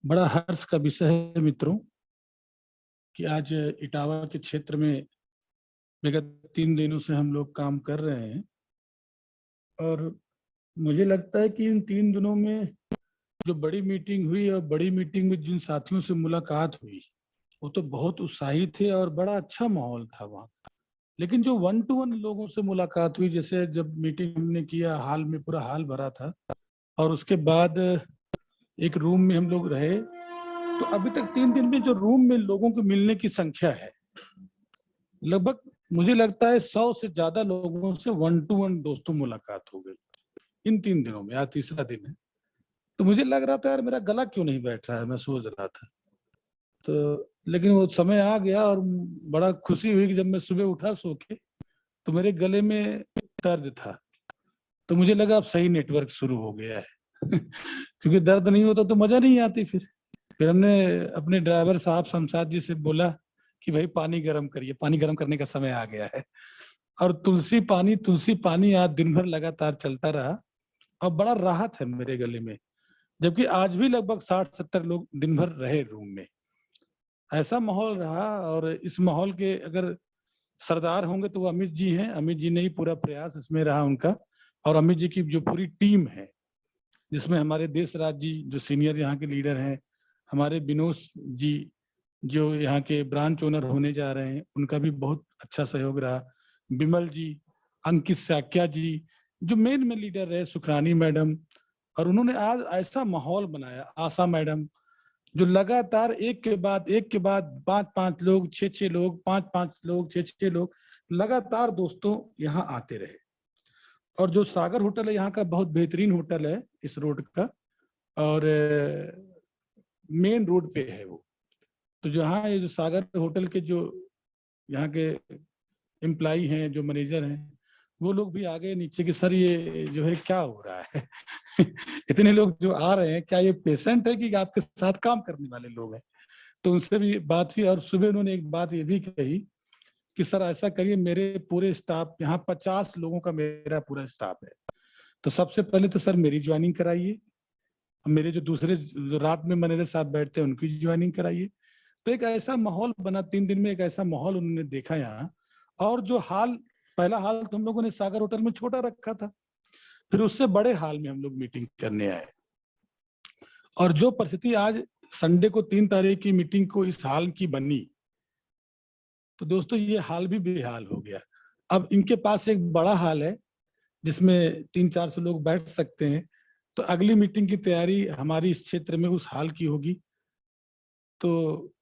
बड़ा हर्ष का विषय है मित्रों कि आज इटावा के क्षेत्र में विगत 3 दिनों से हम लोग काम कर रहे हैं और मुझे लगता है कि इन 3 दिनों में जो बड़ी मीटिंग हुई और बड़ी मीटिंग में जिन साथियों से मुलाकात हुई वो तो बहुत उत्साही थे और बड़ा अच्छा माहौल था वहाँ। लेकिन जो 1 to 1 लोगों से मुलाकात हुई, जैसे जब मीटिंग हमने किया हाल में, पूरा हाल भरा था और उसके बाद एक रूम में हम लोग रहे, तो अभी तक 3 दिन में जो रूम में लोगों को मिलने की संख्या है, लगभग मुझे लगता है 100 से ज्यादा लोगों से 1 to 1 दोस्तों मुलाकात हो गई इन 3 दिनों में। आज तीसरा दिन है, तो मुझे लग रहा था यार मेरा गला क्यों नहीं बैठ रहा है, मैं सोच रहा था। तो लेकिन वो समय आ गया और बड़ा खुशी हुई कि जब मैं सुबह उठा सो के तो मेरे गले में दर्द था, तो मुझे लगा अब सही नेटवर्क शुरू हो गया है क्योंकि दर्द नहीं होता तो मजा नहीं आती। फिर हमने अपने ड्राइवर साहब शमशाद जी से बोला कि भाई पानी गर्म करिए, पानी गर्म करने का समय आ गया है। और तुलसी पानी आज दिन भर लगातार चलता रहा और बड़ा राहत है मेरे गले में, जबकि आज भी लगभग 60-70 लोग दिन भर रहे रूम में। ऐसा माहौल रहा और इस माहौल के अगर सरदार होंगे तो वो अमित जी हैं। अमित जी ने ही पूरा प्रयास इसमें रहा उनका, और अमित जी की जो पूरी टीम है जिसमें हमारे देश राज जी जो सीनियर यहाँ के लीडर हैं, हमारे विनोद जी जो यहाँ के ब्रांच ओनर होने जा रहे हैं, उनका भी बहुत अच्छा सहयोग रहा। विमल जी, अंकित साक्या जी जो मेन में लीडर रहे, सुखरानी मैडम, और उन्होंने आज ऐसा माहौल बनाया। आशा मैडम जो लगातार एक के बाद 5-5 लोग, 6-6 लोग, 5-5 लोग, 6-6 लोग लगातार दोस्तों यहाँ आते रहे। और जो सागर होटल है यहाँ का बहुत बेहतरीन होटल है इस रोड का, और मेन रोड पे है वो। तो जहाँ ये जो सागर होटल के जो यहाँ के एम्प्लाई हैं, जो मैनेजर हैं, वो लोग भी आ गए नीचे कि सर ये जो है क्या हो रहा है इतने लोग जो आ रहे हैं, क्या ये पेशेंट है कि आपके साथ काम करने वाले लोग हैं? तो उनसे भी बात हुई और सुबह उन्होंने एक बात ये भी कही कि सर ऐसा करिए, मेरे पूरे स्टाफ यहाँ 50 लोगों का मेरा पूरा स्टाफ है, तो सबसे पहले तो सर मेरी ज्वाइनिंग कराइए, मेरे जो दूसरे जो रात में मैनेजर साहब बैठते हैं उनकी ज्वाइनिंग कराइए। तो एक ऐसा माहौल बना 3 दिन में, एक ऐसा माहौल उन्होंने देखा यहाँ। और जो हाल, पहला हाल तो हम लोगों ने सागर होटल में छोटा रखा था, फिर उससे बड़े हाल में हम लोग मीटिंग करने आए। और जो परिस्थिति आज संडे को 3 तारीख की मीटिंग को इस हाल की बनी, तो दोस्तों ये हाल भी बेहाल हो गया। अब इनके पास एक बड़ा हाल है जिसमें 300-400 लोग बैठ सकते हैं, तो अगली मीटिंग की तैयारी हमारी इस क्षेत्र में उस हाल की होगी। तो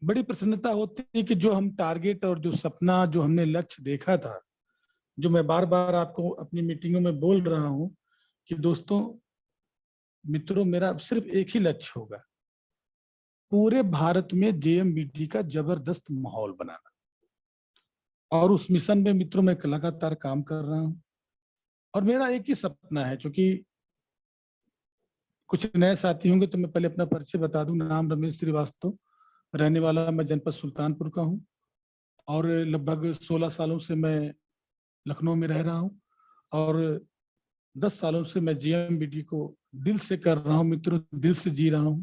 बड़ी प्रसन्नता होती है कि जो हम टारगेट और जो सपना, जो हमने लक्ष्य देखा था, जो मैं बार बार आपको अपनी मीटिंगों में बोल रहा हूं कि दोस्तों मित्रों, मेरा सिर्फ एक ही लक्ष्य होगा, पूरे भारत में जेएमबीटी का जबरदस्त माहौल बनाना। और उस मिशन में मित्रों मैं लगातार काम कर रहा हूं। और मेरा एक ही सपना है, क्योंकि कुछ नए साथी होंगे तो मैं पहले अपना परिचय बता दूं। नाम रमेश श्रीवास्तव, रहने वाला मैं जनपद सुल्तानपुर का हूं और लगभग 16 सालों से मैं लखनऊ में रह रहा हूं और 10 सालों से मैं जेएमबीटी को दिल से कर रहा हूं मित्रों, दिल से जी रहा हूं।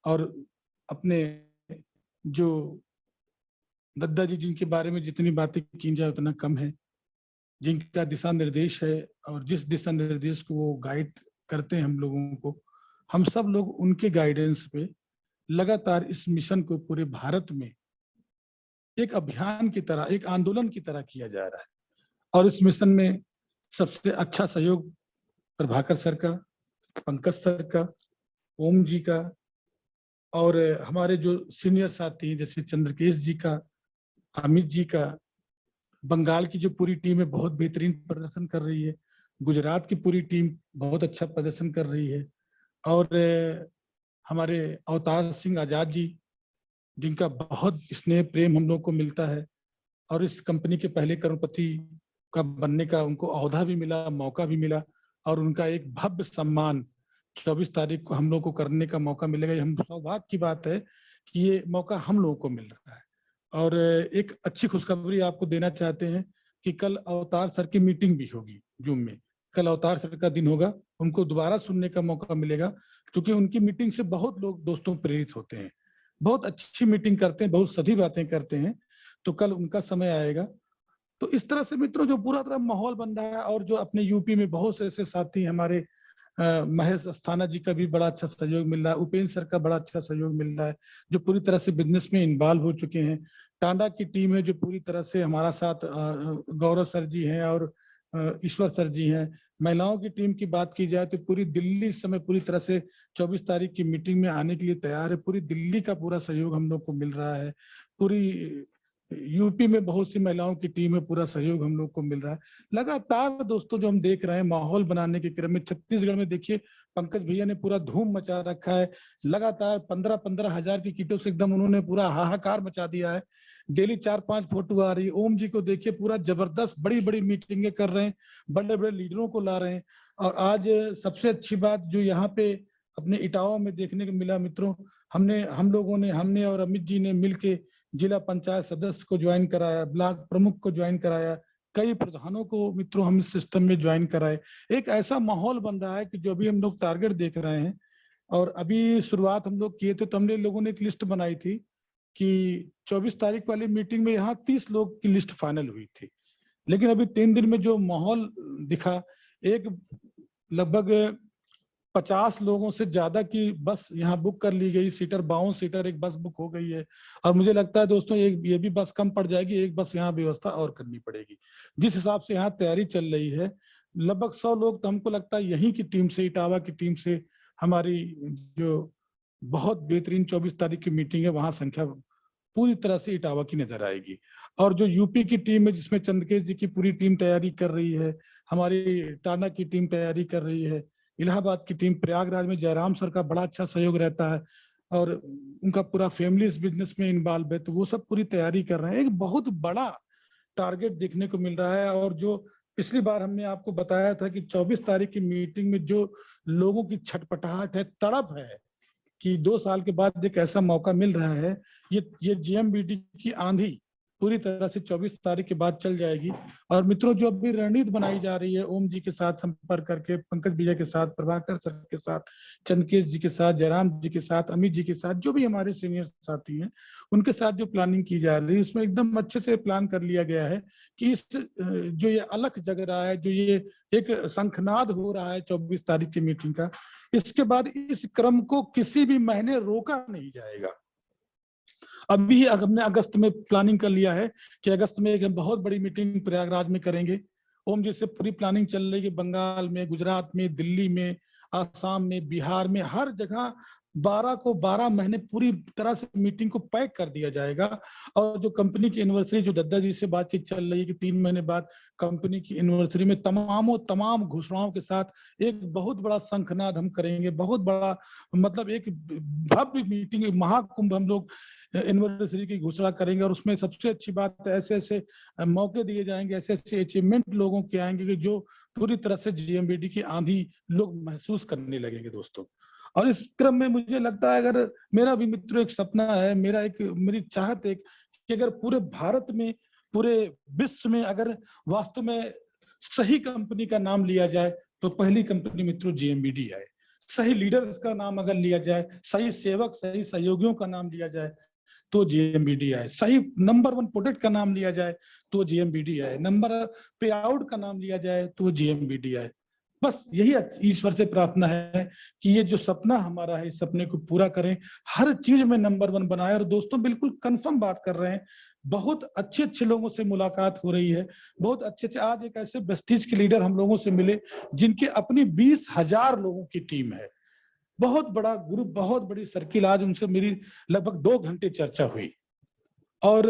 और अपने जो दद्दा जी, जिनके बारे में जितनी बातें की जाए उतना कम है, जिनका दिशा निर्देश है और जिस दिशा निर्देश को वो गाइड करते हैं हम लोगों को, हम सब लोग उनके गाइडेंस पे लगातार इस मिशन को पूरे भारत में एक अभियान की तरह, एक आंदोलन की तरह किया जा रहा है। और इस मिशन में सबसे अच्छा सहयोग प्रभाकर सर का, पंकज सर का, ओम जी का, और हमारे जो सीनियर साथी हैं जैसे चंद्रकेश जी का, अमित जी का। बंगाल की जो पूरी टीम है बहुत बेहतरीन प्रदर्शन कर रही है। गुजरात की पूरी टीम बहुत अच्छा प्रदर्शन कर रही है। और हमारे अवतार सिंह आजाद जी, जिनका बहुत स्नेह प्रेम हम लोग को मिलता है और इस कंपनी के पहले करोड़पति का बनने का उनको ओहदा भी मिला, मौका भी मिला, और उनका एक भव्य सम्मान 24 तारीख को हम लोग को करने का मौका मिलेगा। ये हम सौभाग्य की बात है कि ये मौका हम लोगों को मिल रहा है। और एक अच्छी खुशखबरी आपको देना चाहते हैं कि कल अवतार सर की मीटिंग भी होगी जूम में। कल अवतार सर का दिन होगा, उनको दोबारा सुनने का मौका मिलेगा क्योंकि उनकी मीटिंग से बहुत लोग दोस्तों प्रेरित होते हैं, बहुत अच्छी मीटिंग करते हैं, बहुत सधी बातें करते हैं। तो कल उनका समय आएगा। तो इस तरह से मित्रों जो पूरा तरह माहौल बन रहा है, और जो अपने यूपी में बहुत से ऐसे साथी हमारे, महेश अस्थाना जी का भी बड़ा अच्छा सहयोग मिल रहा है, उपेंद्र सर का बड़ा अच्छा सहयोग मिल रहा है, जो पूरी तरह से बिजनेस में इन्वॉल्व हो चुके हैं। टांडा की टीम है जो पूरी तरह से हमारा साथ, गौरव सर जी हैं और ईश्वर सर जी हैं। महिलाओं की टीम की बात की जाए तो पूरी दिल्ली इस समय पूरी तरह से 24 तारीख की मीटिंग में आने के लिए तैयार है। पूरी दिल्ली का पूरा सहयोग हम लोग को मिल रहा है। पूरी यूपी में बहुत सी महिलाओं की टीम है, पूरा सहयोग हम लोग को मिल रहा है। लगातार दोस्तों जो हम देख रहे हैं माहौल बनाने के क्रम में, छत्तीसगढ़ में देखिए पंकज भैया ने पूरा धूम मचा रखा है। लगातार 15-15 हजार की किटों से एकदम उन्होंने पूरा हाहाकार मचा दिया है। डेली 4-5 फोटो आ रही है। ओम जी को देखिए पूरा जबरदस्त बड़ी बड़ी मीटिंगें कर रहे हैं, बड़े बड़े लीडरों को ला रहे हैं। और आज सबसे अच्छी बात जो यहाँ पे अपने इटावा में देखने को मिला मित्रों, हमने और अमित जी ने मिलके जिला पंचायत सदस्य को ज्वाइन कराया, ब्लॉक प्रमुख को ज्वाइन कराया, कई प्रधानों को मित्रों हम इस सिस्टम में ज्वाइन कराए। एक ऐसा माहौल बन रहा है कि जो भी हम लोग टारगेट देख रहे हैं, और अभी शुरुआत हम लोग किए थे तो हमने लोगों ने एक लिस्ट बनाई थी कि 24 तारीख वाली मीटिंग में यहाँ 30 लोग की लिस्ट फाइनल हुई थी। लेकिन अभी 3 दिन में जो माहौल दिखा, एक लगभग 50 लोगों से ज्यादा की बस यहाँ बुक कर ली गई, सीटर 52 सीटर एक बस बुक हो गई है। और मुझे लगता है दोस्तों ये भी बस कम पड़ जाएगी, एक बस यहाँ व्यवस्था और करनी पड़ेगी। जिस हिसाब से यहाँ तैयारी चल रही है, लगभग 100 लोग तो हमको लगता है यहीं की टीम से, इटावा की टीम से, हमारी जो बहुत बेहतरीन 24 तारीख की मीटिंग है वहां संख्या पूरी तरह से इटावा की नजर आएगी। और जो यूपी की टीम है जिसमें चंद्रकेश जी की पूरी टीम तैयारी कर रही है, हमारी टाना की टीम तैयारी कर रही है, इलाहाबाद की टीम, प्रयागराज में जयराम सर का बड़ा अच्छा सहयोग रहता है और उनका पूरा फैमिली इस बिजनेस में इन्वॉल्व है, तो वो सब पूरी तैयारी कर रहे हैं। एक बहुत बड़ा टारगेट देखने को मिल रहा है। और जो पिछली बार हमने आपको बताया था कि 24 तारीख की मीटिंग में जो लोगों की छटपटाहट है, तड़प है कि 2 साल के बाद एक ऐसा मौका मिल रहा है, ये जीएमबीडी की आंधी पूरी तरह से 24 तारीख के बाद चल जाएगी। और मित्रों जो अभी रणनीति बनाई जा रही है, ओम जी के साथ संपर्क करके, पंकज भैया के साथ, प्रभाकर सर के साथ, चंद्रकेश जी के साथ, जयराम जी के साथ, अमित जी के साथ, जो भी हमारे सीनियर साथी हैं उनके साथ जो प्लानिंग की जा रही है, उसमें एकदम अच्छे से प्लान कर लिया गया है कि इस जो ये अलख जग रहा है, जो ये एक शंखनाद हो रहा है 24 तारीख की मीटिंग का, इसके बाद इस क्रम को किसी भी महीने रोका नहीं जाएगा। अभी हमने अगस्त में प्लानिंग कर लिया है कि अगस्त में एक बहुत बड़ी मीटिंग प्रयागराज में करेंगे। ओम जी से पूरी प्लानिंग चल रही है, बंगाल में, गुजरात में, दिल्ली में, आसाम में, बिहार में, हर जगह 12 को 12 महीने पूरी तरह से मीटिंग को पैक कर दिया जाएगा। और जो कंपनी की एनिवर्सरी, जो दद्दा जी से बातचीत चल रही है कि 3 महीने बाद कंपनी की एनिवर्सरी में तमाम घोषणाओं के साथ एक बहुत बड़ा शंखनाद हम करेंगे, बहुत बड़ा, मतलब एक भव्य मीटिंग, महाकुंभ हम लोग एनिवर्सरी की घोषणा करेंगे। और उसमें सबसे अच्छी बात है, ऐसे ऐसे मौके दिए जाएंगे, ऐसे ऐसे अचीवमेंट लोगों के आएंगे कि जो पूरी तरह से जीएमबीडी की आंधी लोग महसूस करने लगेंगे दोस्तों। और इस क्रम में मुझे लगता है, अगर मेरा भी मित्रों एक सपना है, मेरी चाहत है कि अगर पूरे भारत में, पूरे विश्व में अगर वास्तव में सही कंपनी का नाम लिया जाए तो पहली कंपनी मित्रों जीएमबीडी है। सही लीडर्स का नाम अगर लिया जाए, सही सेवक, सही सहयोगियों का नाम लिया जाए तो जीएमबीडी है। सही नंबर 1 प्रोडक्ट का नाम लिया जाए तो जीएमबीडी है। नंबर पे आउट का नाम लिया जाए तो जीएमबीडी है। बस यही ईश्वर से प्रार्थना है कि ये जो सपना हमारा है, इस सपने को पूरा करें, हर चीज में नंबर 1 बनाए। और दोस्तों बिल्कुल कंफर्म बात कर रहे हैं, बहुत अच्छे अच्छे लोगों से मुलाकात हो रही है, बहुत अच्छे अच्छे। आज एक ऐसे वेस्टीज के लीडर हम लोगों से मिले जिनकी अपनी 20,000 लोगों की टीम है, बहुत बड़ा ग्रुप, बहुत बड़ी सर्किल। आज उनसे मेरी लगभग 2 घंटे चर्चा हुई। और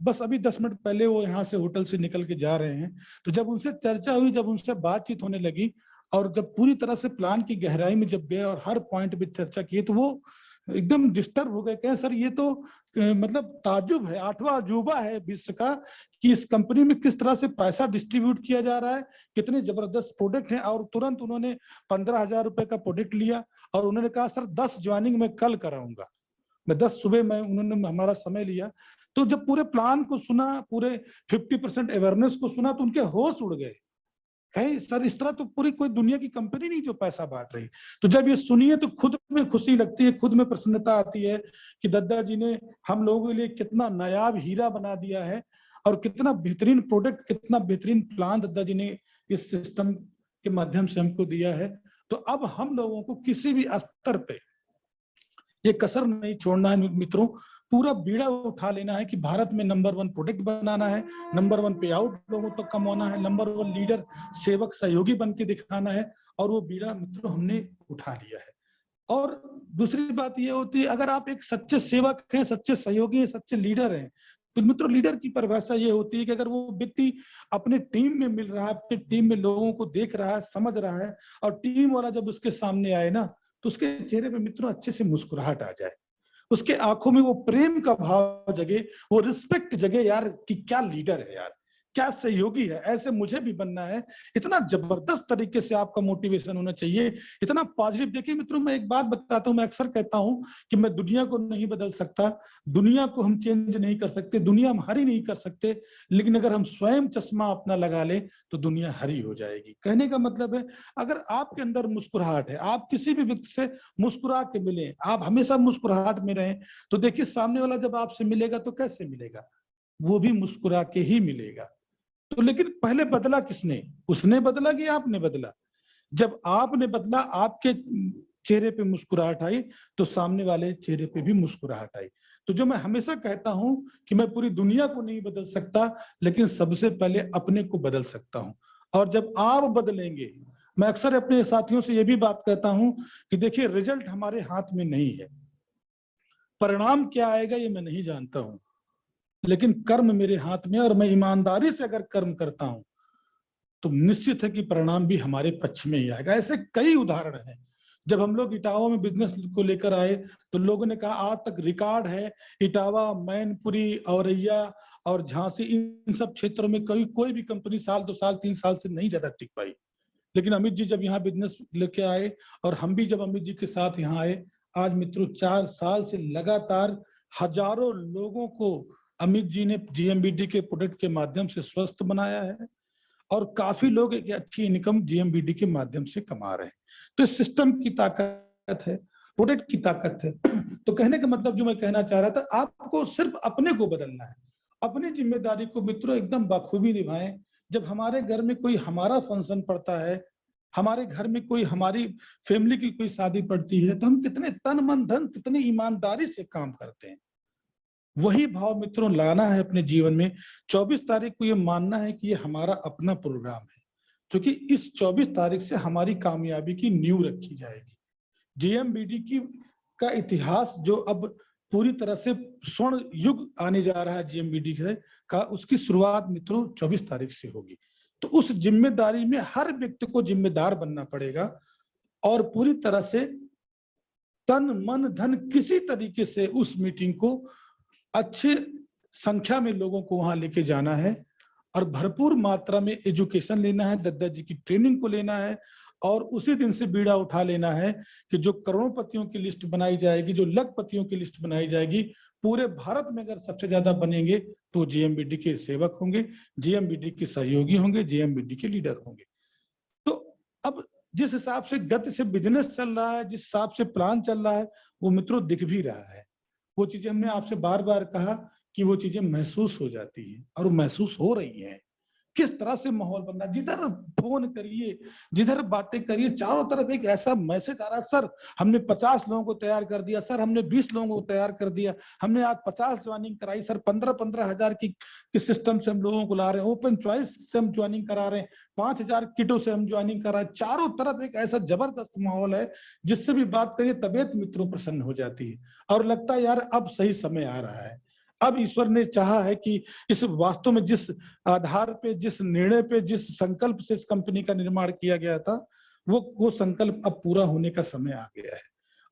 बस अभी 10 मिनट पहले वो यहाँ से होटल से निकल के जा रहे हैं। तो जब उनसे चर्चा हुई, जब उनसे बातचीत होने लगी और जब पूरी तरह से प्लान की गहराई में जब गए और हर पॉइंट पे चर्चा की, तो वो एकदम डिस्टर्ब हो गए। कहे सर ये तो मतलब ताजुब है, 8वां अजूबा है विश्व का कि इस कंपनी में किस तरह से पैसा डिस्ट्रीब्यूट किया जा रहा है, कितने जबरदस्त प्रोडक्ट हैं। और तुरंत उन्होंने 15,000 रुपए का प्रोडक्ट लिया और उन्होंने कहा सर 10 ज्वाइनिंग मैं कल कराऊंगा। मैं 10 सुबह में, उन्होंने हमारा समय लिया। तो जब पूरे प्लान को सुना, पूरे 50% अवेयरनेस को सुना, तो उनके होश उड़ गए। कहे सर इस तरह तो पूरी कोई दुनिया की कंपनी नहीं जो पैसा बांट रही। तो जब ये सुनिए तो खुद में खुशी लगती है, खुद में प्रसन्नता आती है कि दद्दा जी ने हम लोगों के लिए कितना नायाब हीरा बना दिया है और कितना बेहतरीन प्रोडक्ट, कितना बेहतरीन प्लान दद्दा जी ने इस सिस्टम के माध्यम से हमको दिया है। तो अब हम लोगों को किसी भी स्तर पे ये कसर नहीं छोड़ना है मित्रों, पूरा बीड़ा उठा लेना है कि भारत में नंबर 1 प्रोडक्ट बनाना है, नंबर 1 पे आउट लोगों तक कमाना है, नंबर 1 लीडर सेवक सहयोगी बन के दिखाना है। और वो बीड़ा मित्रों हमने उठा लिया है। और दूसरी बात ये होती है, अगर आप एक सच्चे सेवक हैं, सच्चे सहयोगी हैं, सच्चे लीडर हैं, तो मित्रों लीडर की परिभाषा ये होती है कि अगर वो व्यक्ति अपने टीम में मिल रहा है, अपने टीम में लोगों को देख रहा है, समझ रहा है, और टीम वाला जब उसके सामने आए ना, तो उसके चेहरे पे मित्रों अच्छे से मुस्कुराहट आ जाए, उसके आंखों में वो प्रेम का भाव जगे, वो रिस्पेक्ट जगे यार कि क्या लीडर है यार, क्या सहयोगी है, ऐसे मुझे भी बनना है। इतना जबरदस्त तरीके से आपका मोटिवेशन होना चाहिए, इतना पॉजिटिव। देखिए मित्रों, मैं एक बात बताता हूं, मैं अक्सर कहता हूं कि मैं दुनिया को नहीं बदल सकता, दुनिया को हम चेंज नहीं कर सकते, दुनिया हम हरी नहीं कर सकते, लेकिन अगर हम स्वयं चश्मा अपना लगा ले तो दुनिया हरी हो जाएगी। कहने का मतलब है, अगर आपके अंदर मुस्कुराहट है, आप किसी भी व्यक्ति से मुस्कुरा के मिले, आप हमेशा मुस्कुराहट में रहें, तो देखिए सामने वाला जब आपसे मिलेगा तो कैसे मिलेगा, वो भी मुस्कुरा के ही मिलेगा। तो लेकिन पहले बदला किसने, उसने बदला कि आपने बदला? जब आपने बदला, आपके चेहरे पे मुस्कुराहट आई, तो सामने वाले चेहरे पे भी मुस्कुराहट आई। तो जो मैं हमेशा कहता हूं कि मैं पूरी दुनिया को नहीं बदल सकता, लेकिन सबसे पहले अपने को बदल सकता हूं। और जब आप बदलेंगे, मैं अक्सर अपने साथियों से ये भी बात कहता हूं कि देखिए रिजल्ट हमारे हाथ में नहीं है, परिणाम क्या आएगा ये मैं नहीं जानता हूं, लेकिन कर्म मेरे हाथ में, और मैं ईमानदारी से अगर कर्म करता हूं तो निश्चित है कि परिणाम भी हमारे पक्ष में ही आएगा। ऐसे कई उदाहरण हैं। जब हम लोग इटावा में बिजनेस को लेकर आए तो लोगों ने कहा आज तक रिकॉर्ड है, इटावा, मैनपुरी, औरैया और झांसी, इन सब क्षेत्रों में कोई भी कंपनी साल 2 साल 3 साल से नहीं ज्यादा टिक पाई। लेकिन अमित जी जब यहाँ बिजनेस लेके आए, और हम भी जब अमित जी के साथ यहाँ आए, आज मित्रों 4 साल से लगातार हजारों लोगों को अमित जी ने जीएमबीडी के प्रोडक्ट के माध्यम से स्वस्थ बनाया है, और काफी लोग एक अच्छी इनकम जीएमबीडी के माध्यम से कमा रहे हैं। तो इस सिस्टम की ताकत है, प्रोडक्ट की ताकत है। तो कहने का मतलब जो मैं कहना चाह रहा था, आपको सिर्फ अपने को बदलना है, अपनी जिम्मेदारी को मित्रों एकदम बखूबी निभाएं। जब हमारे घर में कोई हमारा फंक्शन पड़ता है, हमारे घर में कोई हमारी फैमिली की कोई शादी पड़ती है, तो हम कितने तन मन धन, कितनी ईमानदारी से काम करते हैं। वही भाव मित्रों लाना है अपने जीवन में। 24 तारीख को ये मानना है कि ये हमारा अपना प्रोग्राम है, क्योंकि इस 24 तारीख से हमारी कामयाबी की नींव रखी जाएगी। जीएमबीडी की का इतिहास जो अब पूरी तरह से स्वर्ण युग आने जा रहा है जीएमबीडी का, उसकी शुरुआत मित्रों 24 तारीख से होगी। तो उस जिम्मेदारी में हर व्यक्ति को जिम्मेदार बनना पड़ेगा, और पूरी तरह से तन मन धन किसी तरीके से उस मीटिंग को अच्छी संख्या में लोगों को वहां लेके जाना है, और भरपूर मात्रा में एजुकेशन लेना है, दद्दा जी की ट्रेनिंग को लेना है, और उसी दिन से बीड़ा उठा लेना है कि जो करोड़पतियों की लिस्ट बनाई जाएगी, जो लखपतियों की लिस्ट बनाई जाएगी, पूरे भारत में अगर सबसे ज्यादा बनेंगे तो जीएमबीडी के सेवक होंगे, जीएमबीडी के सहयोगी होंगे, जीएमबीडी के लीडर होंगे। तो अब जिस हिसाब से गति से बिजनेस चल रहा है, जिस हिसाब से प्लान चल रहा है, वो मित्रों दिख भी रहा है। वो चीजें हमने आपसे बार बार कहा कि वो चीजें महसूस हो जाती है, और महसूस हो रही है। किस तरह से माहौल बनना, जिधर फोन करिए, जिधर बातें करिए, चारों तरफ एक ऐसा मैसेज आ रहा है, सर हमने 50 लोगों को तैयार कर दिया, सर हमने 20 लोगों को तैयार कर दिया, हमने आज 50 ज्वाइनिंग कराई, सर 15-15 हजार की सिस्टम से हम लोगों को ला रहे हैं, ओपन चॉइस से हम ज्वाइनिंग करा रहे हैं, 5000 किटों से हम ज्वाइनिंग करा रहे हैं। चारों तरफ एक ऐसा जबरदस्त माहौल है, जिससे भी बात करिए तबियत मित्रों प्रसन्न हो जाती है, और लगता है यार अब सही समय आ रहा है। अब ईश्वर ने चाहा है कि इस वास्तव में जिस आधार पे, जिस निर्णय पे, जिस संकल्प से इस कंपनी का निर्माण किया गया था, वो संकल्प अब पूरा होने का समय आ गया है।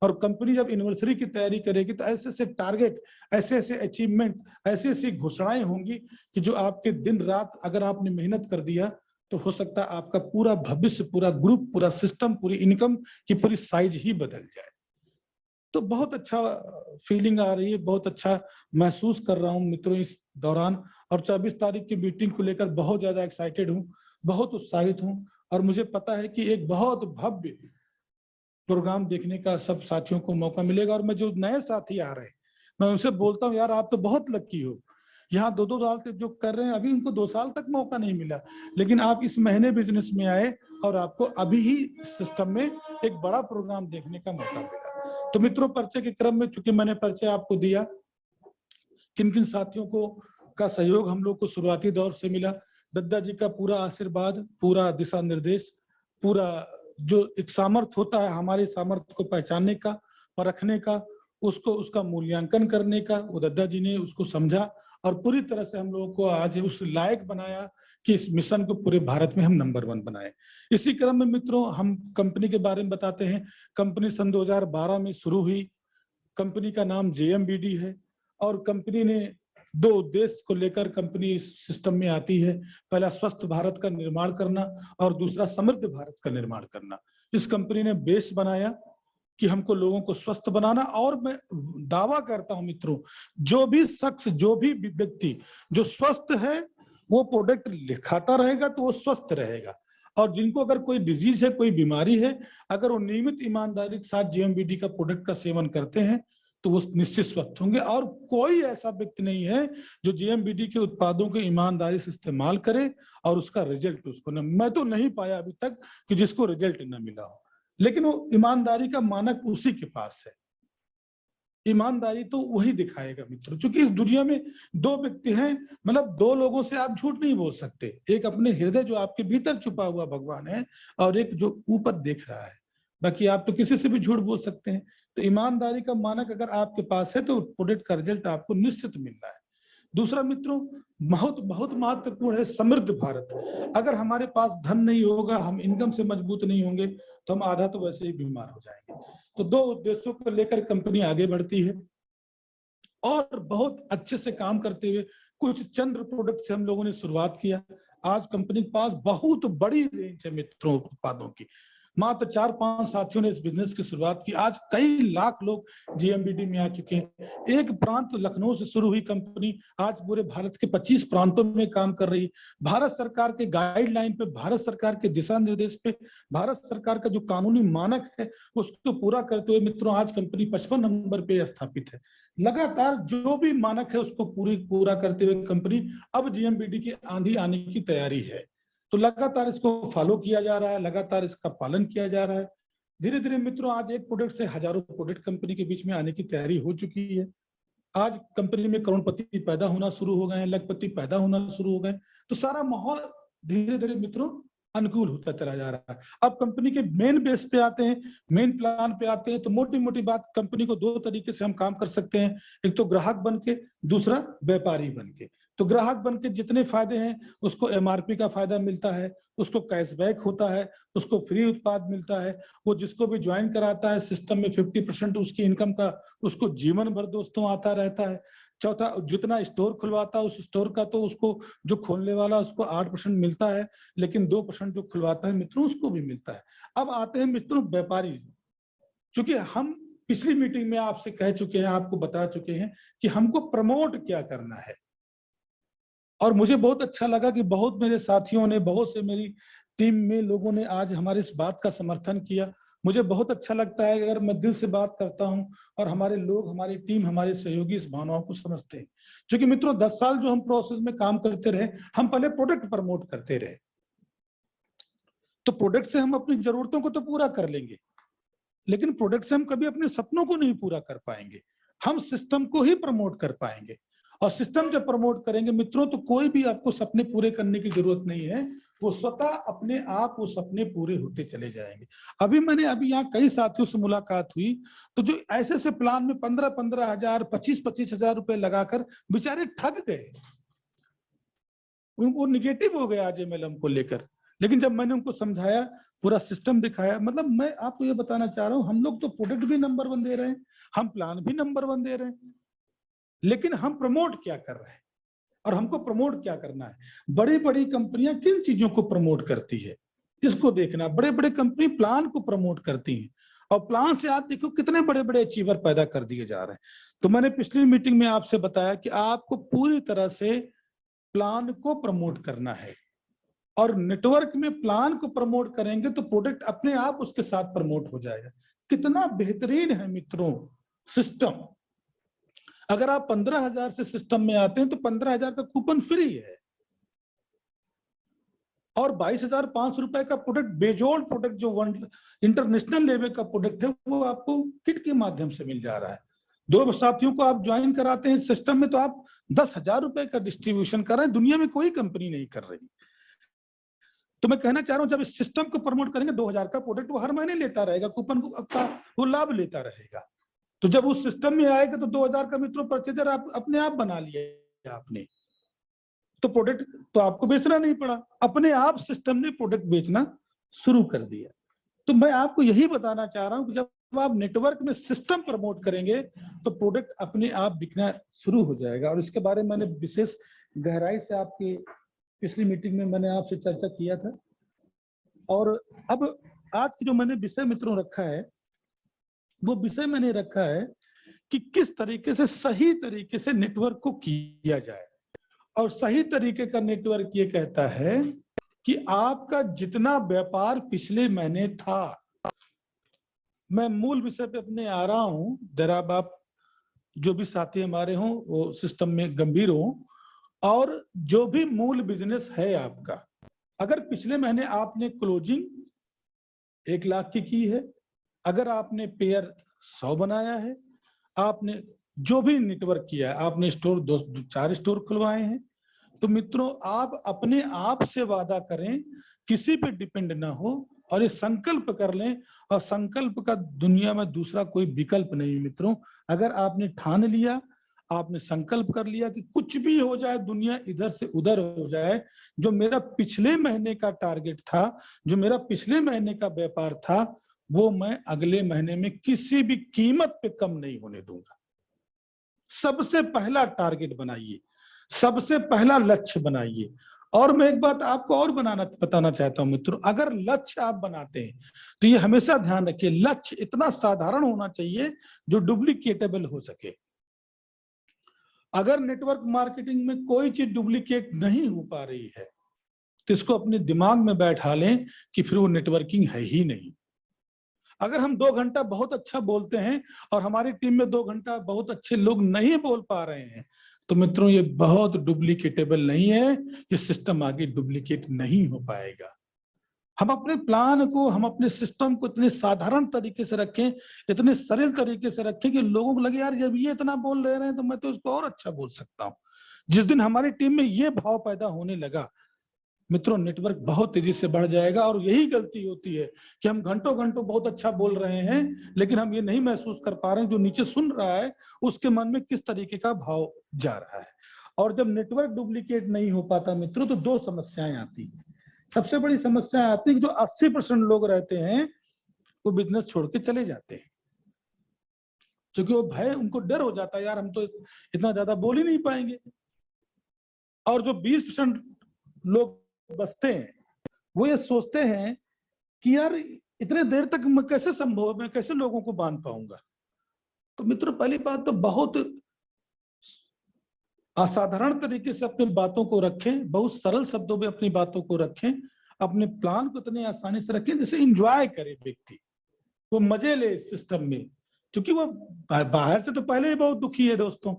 और कंपनी जब एनिवर्सरी की तैयारी करेगी तो ऐसे ऐसे टारगेट, ऐसे ऐसे अचीवमेंट, ऐसी ऐसी घोषणाएं होंगी कि जो आपके दिन रात अगर आपने मेहनत कर दिया तो हो सकता है आपका पूरा भविष्य, पूरा ग्रुप, पूरा सिस्टम, पूरी इनकम की पूरी साइज ही बदल जाए। तो बहुत अच्छा फीलिंग आ रही है, बहुत अच्छा महसूस कर रहा हूँ मित्रों इस दौरान, और 24 तारीख की मीटिंग को लेकर बहुत ज्यादा एक्साइटेड हूँ। बहुत उत्साहित हूं और मुझे पता है कि एक बहुत भव्य प्रोग्राम देखने का सब साथियों को मौका मिलेगा। और मैं जो नए साथी आ रहे हैं मैं उनसे बोलता हूँ, यार आप तो बहुत लकी हो, यहाँ 2-2 साल से जो कर रहे हैं अभी उनको 2 साल तक मौका नहीं मिला, लेकिन आप इस महीने बिजनेस में आए और आपको अभी ही सिस्टम में एक बड़ा प्रोग्राम देखने का मौका मिला। तो मित्रों, परिचय के क्रम में चूंकि मैंने परिचय आपको दिया, किन किन साथियों को का सहयोग हम लोग को शुरुआती दौर से मिला, दद्दा जी का पूरा आशीर्वाद, पूरा दिशा निर्देश, पूरा जो एक सामर्थ्य होता है हमारे सामर्थ्य को पहचानने का, परखने का, उसको उसका मूल्यांकन करने का, वो दद्दा जी ने उसको समझा और पूरी तरह से हम लोगों को आज उस लायक बनाया कि इस मिशन को पूरे भारत में हम नंबर 1 बनाए। इसी क्रम में मित्रों, हम कंपनी के बारे में बताते हैं। कंपनी सन 2012 में शुरू हुई। कंपनी का नाम JMBD है और कंपनी ने 2 उद्देश्य को लेकर कंपनी इस सिस्टम में आती है। पहला स्वस्थ भारत का निर्माण करना और दूसरा समृद्ध भारत का निर्माण करना। इस कंपनी ने बेस बनाया कि हमको लोगों को स्वस्थ बनाना, और मैं दावा करता हूं मित्रों, जो भी शख्स, जो भी व्यक्ति जो स्वस्थ है वो प्रोडक्ट खाता रहेगा तो वो स्वस्थ रहेगा। और जिनको अगर कोई डिजीज है, कोई बीमारी है, अगर वो नियमित ईमानदारी के साथ JMBD का प्रोडक्ट का सेवन करते हैं तो वो निश्चित स्वस्थ होंगे। और कोई ऐसा व्यक्ति नहीं है जो JMBD के उत्पादों को ईमानदारी से इस्तेमाल करे और उसका रिजल्ट उसको न, मैं तो नहीं पाया अभी तक कि जिसको रिजल्ट न मिला हो। लेकिन वो ईमानदारी का मानक उसी के पास है। ईमानदारी तो वही दिखाएगा मित्रों, क्योंकि इस दुनिया में 2 व्यक्ति हैं, मतलब 2 लोगों से आप झूठ नहीं बोल सकते। एक अपने हृदय जो आपके भीतर छुपा हुआ भगवान है और एक जो ऊपर देख रहा है। बाकी आप तो किसी से भी झूठ बोल सकते हैं। तो ईमानदारी का मानक अगर आपके पास है तो प्रोडक्ट का रिजल्ट आपको निश्चित मिल रहा है। दूसरा मित्रों, बहुत बहुत महत्वपूर्ण है समृद्ध भारत। अगर हमारे पास धन नहीं होगा, हम इनकम से मजबूत नहीं होंगे तो हम आधा तो वैसे ही बीमार हो जाएंगे। तो 2 उद्देश्यों को लेकर कंपनी आगे बढ़ती है और बहुत अच्छे से काम करते हुए कुछ चंद प्रोडक्ट से हम लोगों ने शुरुआत किया। आज कंपनी के पास बहुत बड़ी रेंज है मित्रों उत्पादों की। मात्र 4-5 साथियों ने इस बिजनेस की शुरुआत की। आज कई लाख लोग JMBD में आ चुके हैं। एक प्रांत लखनऊ से शुरू हुई कंपनी आज पूरे भारत के 25 प्रांतों में काम कर रही है। भारत सरकार के गाइडलाइन पे, भारत सरकार के दिशा निर्देश पे, भारत सरकार का जो कानूनी मानक है उसको पूरा करते हुए मित्रों आज कंपनी 55 नंबर पे स्थापित है। लगातार जो भी मानक है उसको पूरा करते हुए कंपनी अब JMBD की आंधी आने की तैयारी है। तो लगातार इसको फॉलो किया जा रहा है, लगातार इसका पालन किया जा रहा है। धीरे धीरे मित्रों आज एक प्रोडक्ट से हजारों प्रोडक्ट कंपनी के बीच में आने की तैयारी हो चुकी है। आज कंपनी में करोड़पति पैदा होना शुरू हो गए हैं, लखपति पैदा होना शुरू हो गए। तो सारा माहौल धीरे धीरे मित्रों अनुकूल होता चला जा रहा है। अब कंपनी के मेन बेस पे आते हैं, मेन प्लान पे आते हैं। तो मोटी मोटी बात, कंपनी को 2 तरीके से हम काम कर सकते हैं। एक तो ग्राहक बन के, दूसरा व्यापारी बन के। तो ग्राहक बन के जितने फायदे हैं, उसको MRP का फायदा मिलता है, उसको कैशबैक होता है, उसको फ्री उत्पाद मिलता है। वो जिसको भी ज्वाइन कराता है सिस्टम में 50% उसकी इनकम का उसको जीवन भर दोस्तों आता रहता है। चौथा, जितना स्टोर खुलवाता है उस स्टोर का तो उसको, जो खोलने वाला उसको 8% मिलता है, लेकिन 2% जो खुलवाता है मित्रों उसको भी मिलता है। अब आते हैं मित्रों व्यापारी। क्योंकि हम पिछली मीटिंग में आपसे कह चुके हैं, आपको बता चुके हैं कि हमको प्रमोट क्या करना है। और मुझे बहुत अच्छा लगा कि बहुत मेरे साथियों ने, बहुत से मेरी टीम में लोगों ने आज हमारे इस बात का समर्थन किया। मुझे बहुत अच्छा लगता है अगर मैं दिल से बात करता हूं और हमारे लोग, हमारी टीम, हमारे सहयोगी इस भावनाओं को समझते हैं। क्योंकि मित्रों 10 साल जो हम प्रोसेस में काम करते रहे, हम पहले प्रोडक्ट प्रमोट करते रहे। तो प्रोडक्ट से हम अपनी जरूरतों को तो पूरा कर लेंगे, लेकिन प्रोडक्ट से हम कभी अपने सपनों को नहीं पूरा कर पाएंगे। हम सिस्टम को ही प्रमोट कर पाएंगे। और सिस्टम जब प्रमोट करेंगे मित्रों तो कोई भी आपको सपने पूरे करने की जरूरत नहीं है, वो स्वतः अपने आप वो सपने पूरे होते चले जाएंगे। अभी यहाँ कई साथियों से मुलाकात हुई, तो जो ऐसे से प्लान में 15-15 हजार, 25-25 हजार रुपए लगाकर बेचारे ठग गए, उनको निगेटिव हो गया आज MLM को लेकर। लेकिन जब मैंने उनको समझाया, पूरा सिस्टम दिखाया, मतलब मैं आपको ये बताना चाह रहा हूँ, हम लोग तो प्रोडक्ट भी नंबर 1 दे रहे हैं, हम प्लान भी नंबर 1 दे रहे हैं, लेकिन हम प्रमोट क्या कर रहे हैं और हमको प्रमोट क्या करना है। बड़ी बड़ी कंपनियां किन चीजों को प्रमोट करती है इसको देखना। बड़े बड़े कंपनी प्लान को प्रमोट करती हैं और प्लान से आप देखो कितने बड़े बड़े अचीवर पैदा कर दिए जा रहे हैं। तो मैंने पिछली मीटिंग में आपसे बताया कि आपको पूरी तरह से प्लान को प्रमोट करना है और नेटवर्क में प्लान को प्रमोट करेंगे तो प्रोडक्ट अपने आप उसके साथ प्रमोट हो जाएगा। कितना बेहतरीन है मित्रों सिस्टम। अगर आप 15,000 से सिस्टम में आते हैं तो 15,000 का कूपन फ्री है, और 22,500 रुपए का प्रोडक्ट, बेजोड़ प्रोडक्ट जो इंटरनेशनल लेवल का प्रोडक्ट है, वो आपको किट के माध्यम से मिल जा रहा है। 2 साथियों को आप ज्वाइन कराते हैं सिस्टम में तो आप 10,000 रुपए का डिस्ट्रीब्यूशन कर रहे हैं, दुनिया में कोई कंपनी नहीं कर रही। तो मैं कहना चाह रहा हूं, जब इस सिस्टम को प्रमोट करेंगे 2,000 का प्रोडक्ट वो हर महीने लेता रहेगा, कूपन का वो लाभ लेता रहेगा। तो जब उस सिस्टम में आएगा तो 2,000 का मित्रों परचेजर आप अपने आप बना लिया आपने, तो प्रोडक्ट तो आपको बेचना नहीं पड़ा, अपने आप सिस्टम ने प्रोडक्ट बेचना शुरू कर दिया। तो मैं आपको यही बताना चाह रहा हूं कि जब आप नेटवर्क में सिस्टम प्रमोट करेंगे तो प्रोडक्ट अपने आप बिकना शुरू हो जाएगा। और इसके बारे में मैंने विशेष गहराई से आपकी पिछली मीटिंग में मैंने आपसे चर्चा किया था। और अब आज की जो मैंने विषय मित्रों रखा है, वो विषय मैंने रखा है कि किस तरीके से सही तरीके से नेटवर्क को किया जाए। और सही तरीके का नेटवर्क ये कहता है कि आपका जितना व्यापार पिछले महीने था, मैं मूल विषय पे अपने आ रहा हूं, जरा आप जो भी साथी हमारे हों वो सिस्टम में गंभीर हों, और जो भी मूल बिजनेस है आपका, अगर पिछले महीने आपने क्लोजिंग 1 लाख की है, अगर आपने पेयर 100 बनाया है, आपने जो भी नेटवर्क किया है, आपने स्टोर 2-4 स्टोर खुलवाए हैं, तो मित्रों आप अपने आप से वादा करें, किसी पे डिपेंड ना हो, और ये संकल्प कर लें। और संकल्प का दुनिया में दूसरा कोई विकल्प नहीं मित्रों। अगर आपने ठान लिया, आपने संकल्प कर लिया कि कुछ भी हो जाए, दुनिया इधर से उधर हो जाए, जो मेरा पिछले महीने का टारगेट था, जो मेरा पिछले महीने का व्यापार था, वो मैं अगले महीने में किसी भी कीमत पे कम नहीं होने दूंगा। सबसे पहला टारगेट बनाइए, सबसे पहला लक्ष्य बनाइए। और मैं एक बात आपको और बताना चाहता हूं मित्रों, अगर लक्ष्य आप बनाते हैं तो ये हमेशा ध्यान रखिए, लक्ष्य इतना साधारण होना चाहिए जो डुप्लीकेटेबल हो सके। अगर नेटवर्क मार्केटिंग में कोई चीज डुप्लीकेट नहीं हो पा रही है तो इसको अपने दिमाग में बैठा लें कि फिर वो नेटवर्किंग है ही नहीं। अगर हम 2 घंटा बहुत अच्छा बोलते हैं और हमारी टीम में 2 घंटा बहुत अच्छे लोग नहीं बोल पा रहे हैं, तो मित्रों ये बहुत डुप्लीकेटेबल नहीं है, ये सिस्टम आगे डुप्लीकेट नहीं हो पाएगा। हम अपने प्लान को, हम अपने सिस्टम को इतने साधारण तरीके से रखें, इतने सरल तरीके से रखें कि लोगों को लगे यार जब ये इतना बोल रहे हैं तो मैं तो इसको और अच्छा बोल सकता हूं। जिस दिन हमारी टीम में ये भाव पैदा होने लगा मित्रों, नेटवर्क बहुत तेजी से बढ़ जाएगा। और यही गलती होती है कि हम घंटों घंटों बहुत अच्छा बोल रहे हैं, लेकिन हम ये नहीं महसूस कर पा रहे हैं जो नीचे सुन रहा है उसके मन में किस तरीके का भाव जा रहा है। और जब नेटवर्क डुप्लीकेट नहीं हो पाता मित्रों, तो 2 समस्याएं आती हैं। सबसे बड़ी समस्या आती है कि जो 80% लोग रहते हैं वो बिजनेस छोड़ के चले जाते हैं, क्योंकि वो भय, उनको डर हो जाता है यार हम तो इतना ज्यादा बोल ही नहीं पाएंगे। और जो 20% लोग बचते हैं वो ये सोचते हैं कि यार इतने देर तक मैं कैसे संभव, मैं कैसे लोगों को बांध पाऊंगा। तो मित्रों पहली बात तो बहुत असाधारण तरीके से अपनी बातों को रखें, बहुत सरल शब्दों में अपनी बातों को रखें, अपने प्लान को इतने आसानी से रखें जैसे एंजॉय करे व्यक्ति, वो मजे ले सिस्टम में, क्योंकि वो बाहर से तो पहले ही बहुत दुखी है दोस्तों।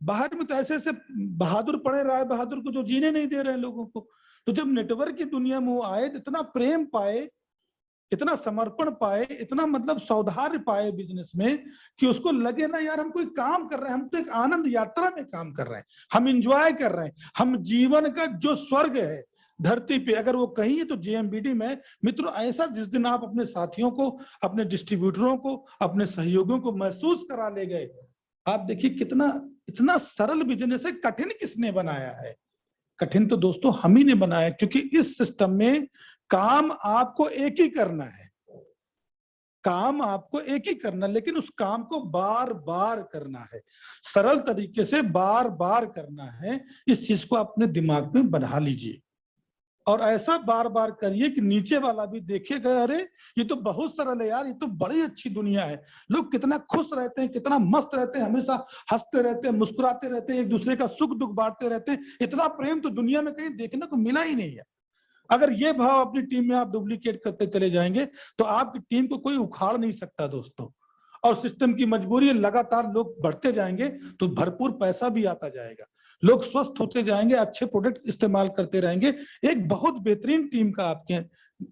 बाहर में तो ऐसे ऐसे बहादुर पड़े राय बहादुर को जो जीने नहीं दे रहे हैं लोगों को। तो जब नेटवर्क की दुनिया में वो आए, इतना प्रेम पाए, इतना समर्पण पाए, इतना मतलब सौधार्य पाए बिजनेस में कि उसको लगे ना यार हम कोई काम कर रहे हैं, हम तो एक आनंद यात्रा में काम कर रहे हैं, हम एंजॉय कर रहे हैं, हम जीवन का जो स्वर्ग है धरती पे अगर वो कहीं है तो जेएमबीडी में। मित्रों ऐसा जिस दिन आप अपने साथियों को, अपने डिस्ट्रीब्यूटरों को, अपने सहयोगियों को महसूस करा ले गए, आप देखिए कितना, इतना सरल बिजनेस है। कठिन किसने बनाया है? कठिन तो दोस्तों हम ही ने बनाया, क्योंकि इस सिस्टम में काम आपको एक ही करना है, काम आपको एक ही करना, लेकिन उस काम को बार बार करना है, सरल तरीके से बार बार करना है। इस चीज को अपने दिमाग में बना लीजिए। और ऐसा बार बार करिए कि नीचे वाला भी देखेगा, अरे ये तो बहुत सरल है यार, ये तो बड़ी अच्छी दुनिया है, लोग कितना खुश रहते हैं, कितना मस्त रहते हैं, हमेशा हंसते रहते हैं, मुस्कुराते रहते हैं, एक दूसरे का सुख दुख बांटते रहते हैं। इतना प्रेम तो दुनिया में कहीं देखने को मिला ही नहीं है। अगर ये भाव अपनी टीम में आप डुप्लीकेट करते चले जाएंगे तो आपकी टीम को कोई उखाड़ नहीं सकता दोस्तों। और सिस्टम की मजबूरी है, लगातार लोग बढ़ते जाएंगे तो भरपूर पैसा भी आता जाएगा, लोग स्वस्थ होते जाएंगे, अच्छे प्रोडक्ट इस्तेमाल करते रहेंगे, एक बहुत बेहतरीन टीम का आपके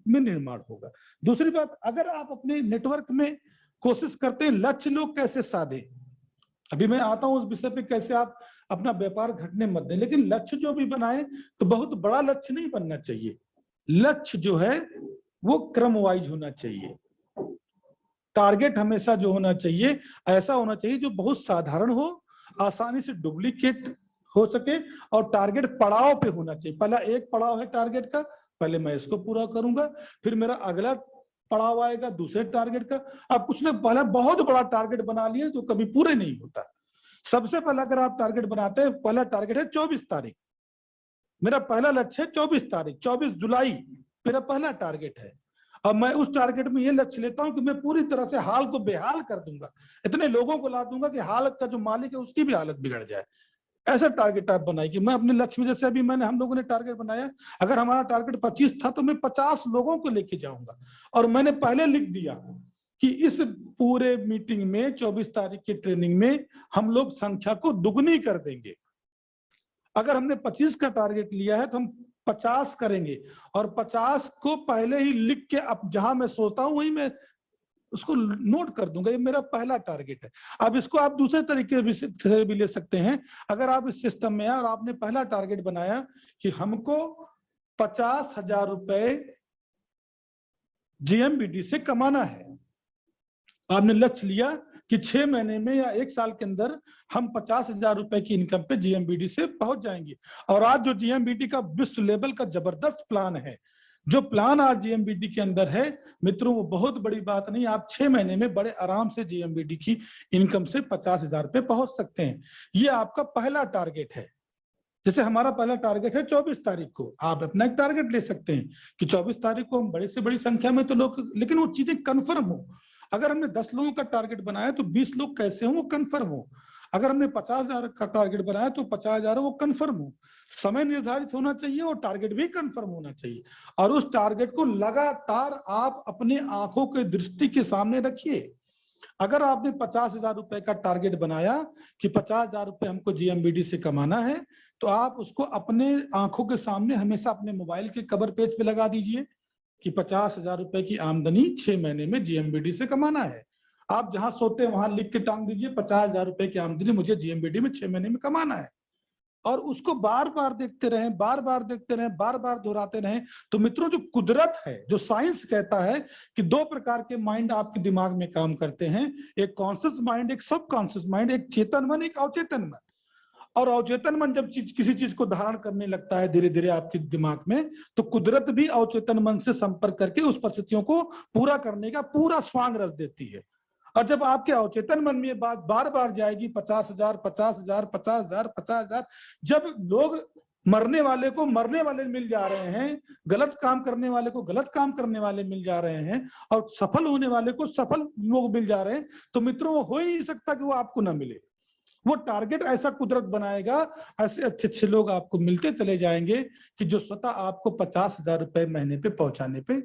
में निर्माण होगा। दूसरी बात, अगर आप अपने नेटवर्क में कोशिश करते हैं लक्ष्य लोग कैसे साधे, अभी मैं आता हूं उस विषय पे, कैसे आप अपना व्यापार घटने मत दें, लेकिन लक्ष्य जो भी बनाए तो बहुत बड़ा लक्ष्य नहीं बनना चाहिए। लक्ष्य जो है वो क्रम वाइज होना चाहिए। टारगेट हमेशा जो होना चाहिए ऐसा होना चाहिए जो बहुत साधारण हो, आसानी से डुप्लीकेट हो सके, और टारगेट पड़ाव पे होना चाहिए। पहला एक पड़ाव है टारगेट का, पहले मैं इसको पूरा करूंगा, फिर मेरा अगला पड़ाव आएगा दूसरे टारगेट का। अब कुछ ने पहले बहुत बड़ा टारगेट बना लिया जो कभी पूरे नहीं होता। सबसे पहले अगर आप टारगेट बनाते हैं, पहला टारगेट है 24 तारीख, मेरा पहला लक्ष्य है 24 तारीख, 24 जुलाई मेरा पहला टारगेट है। अब मैं उस टारगेट में ये लक्ष्य लेता हूं कि मैं पूरी तरह से हाल को बेहाल कर दूंगा, इतने लोगों को ला दूंगा कि हाल का जो मालिक है उसकी भी हालत बिगड़ जाए। ऐसा टारगेट आप बनाइए। मैं अपने लक्ष्य में, जैसे अभी हम लोगों ने टारगेट बनाया, अगर हमारा टारगेट 25 था तो मैं 50 लोगों को लेके जाऊंगा, और मैंने पहले लिख दिया कि इस पूरे मीटिंग में 24 तारीख की ट्रेनिंग में हम लोग संख्या को दुगनी कर देंगे। अगर हमने 25 का टारगेट लिया है तो हम 50 करेंगे, और 50 को पहले ही लिख के, अब जहां मैं सोचता हूं वही मैं उसको नोट कर दूंगा, ये मेरा पहला टारगेट है। अब इसको आप दूसरे तरीके से भी ले सकते हैं। अगर आप इस सिस्टम में हैं और आपने पहला टारगेट बनाया कि हमको 50,000 रुपए जीएमबीडी से कमाना है, आपने लक्ष्य लिया कि 6 महीने में या 1 साल के अंदर हम 50,000 रुपए की इनकम पे जीएमबीडी से पहुंच जाएंगे। और आज जो जीएमबीडी का विश्व लेवल का जबरदस्त प्लान है, जो प्लान आज जीएमबीडी के अंदर है मित्रों, वो बहुत बड़ी बात नहीं, आप 6 महीने में बड़े आराम से जीएमबीडी की इनकम से 50,000 रुपए पहुंच सकते हैं। ये आपका पहला टारगेट है। जैसे हमारा पहला टारगेट है 24 तारीख को, आप अपना एक टारगेट ले सकते हैं कि 24 तारीख को हम बड़ी से बड़ी संख्या में तो लोग, लेकिन वो चीजें कन्फर्म हो। अगर हमने 10 लोगों का टारगेट बनाया तो 20 लोग कैसे हो वो कन्फर्म हो। अगर हमने 50,000 का टारगेट बनाया तो 50,000 वो कन्फर्म हो। समय निर्धारित होना चाहिए और टारगेट भी कन्फर्म होना चाहिए, और उस टारगेट को लगातार आप अपने आंखों के दृष्टि के सामने रखिए। अगर आपने 50,000 रुपए का टारगेट बनाया कि 50,000 रुपए हमको जीएमबीडी से कमाना है, तो आप उसको अपने आंखों के सामने हमेशा अपने मोबाइल के कवर पेज पे लगा दीजिए कि 50,000 रुपए की आमदनी 6 महीने में जीएमबीडी से कमाना है। आप जहां सोते हैं वहां लिख के टांग दीजिए 50,000 रुपए की आमदनी मुझे जीएमबीडी में 6 महीने में कमाना है, और उसको बार बार देखते रहें, बार बार देखते रहें, बार बार दोहराते रहें। तो मित्रों, जो कुदरत है, जो साइंस कहता है कि 2 प्रकार के माइंड आपके दिमाग में काम करते हैं, एक कॉन्शियस माइंड, एक सब कॉन्शियस माइंड, एक चेतन मन, एक अवचेतन मन। और अवचेतन मन जब किसी चीज को धारण करने लगता है धीरे धीरे आपके दिमाग में, तो कुदरत भी अवचेतन मन से संपर्क करके उस परिस्थितियों को पूरा करने का पूरा स्वांग रच देती है। और जब आपके अवचेतन मन में ये बात बार बार जाएगी 50,000, 50,000, 50,000, 50,000, जब लोग मरने वाले को मरने वाले मिल जा रहे हैं, गलत काम करने वाले को गलत काम करने वाले मिल जा रहे हैं, और सफल होने वाले को सफल लोग मिल जा रहे हैं, तो मित्रों वो हो ही नहीं सकता कि वो आपको ना मिले। वो टारगेट ऐसा कुदरत बनाएगा, ऐसे अच्छे अच्छे लोग आपको मिलते चले जाएंगे कि जो स्वतः आपको 50,000 रुपए महीने पे पहुंचाने पे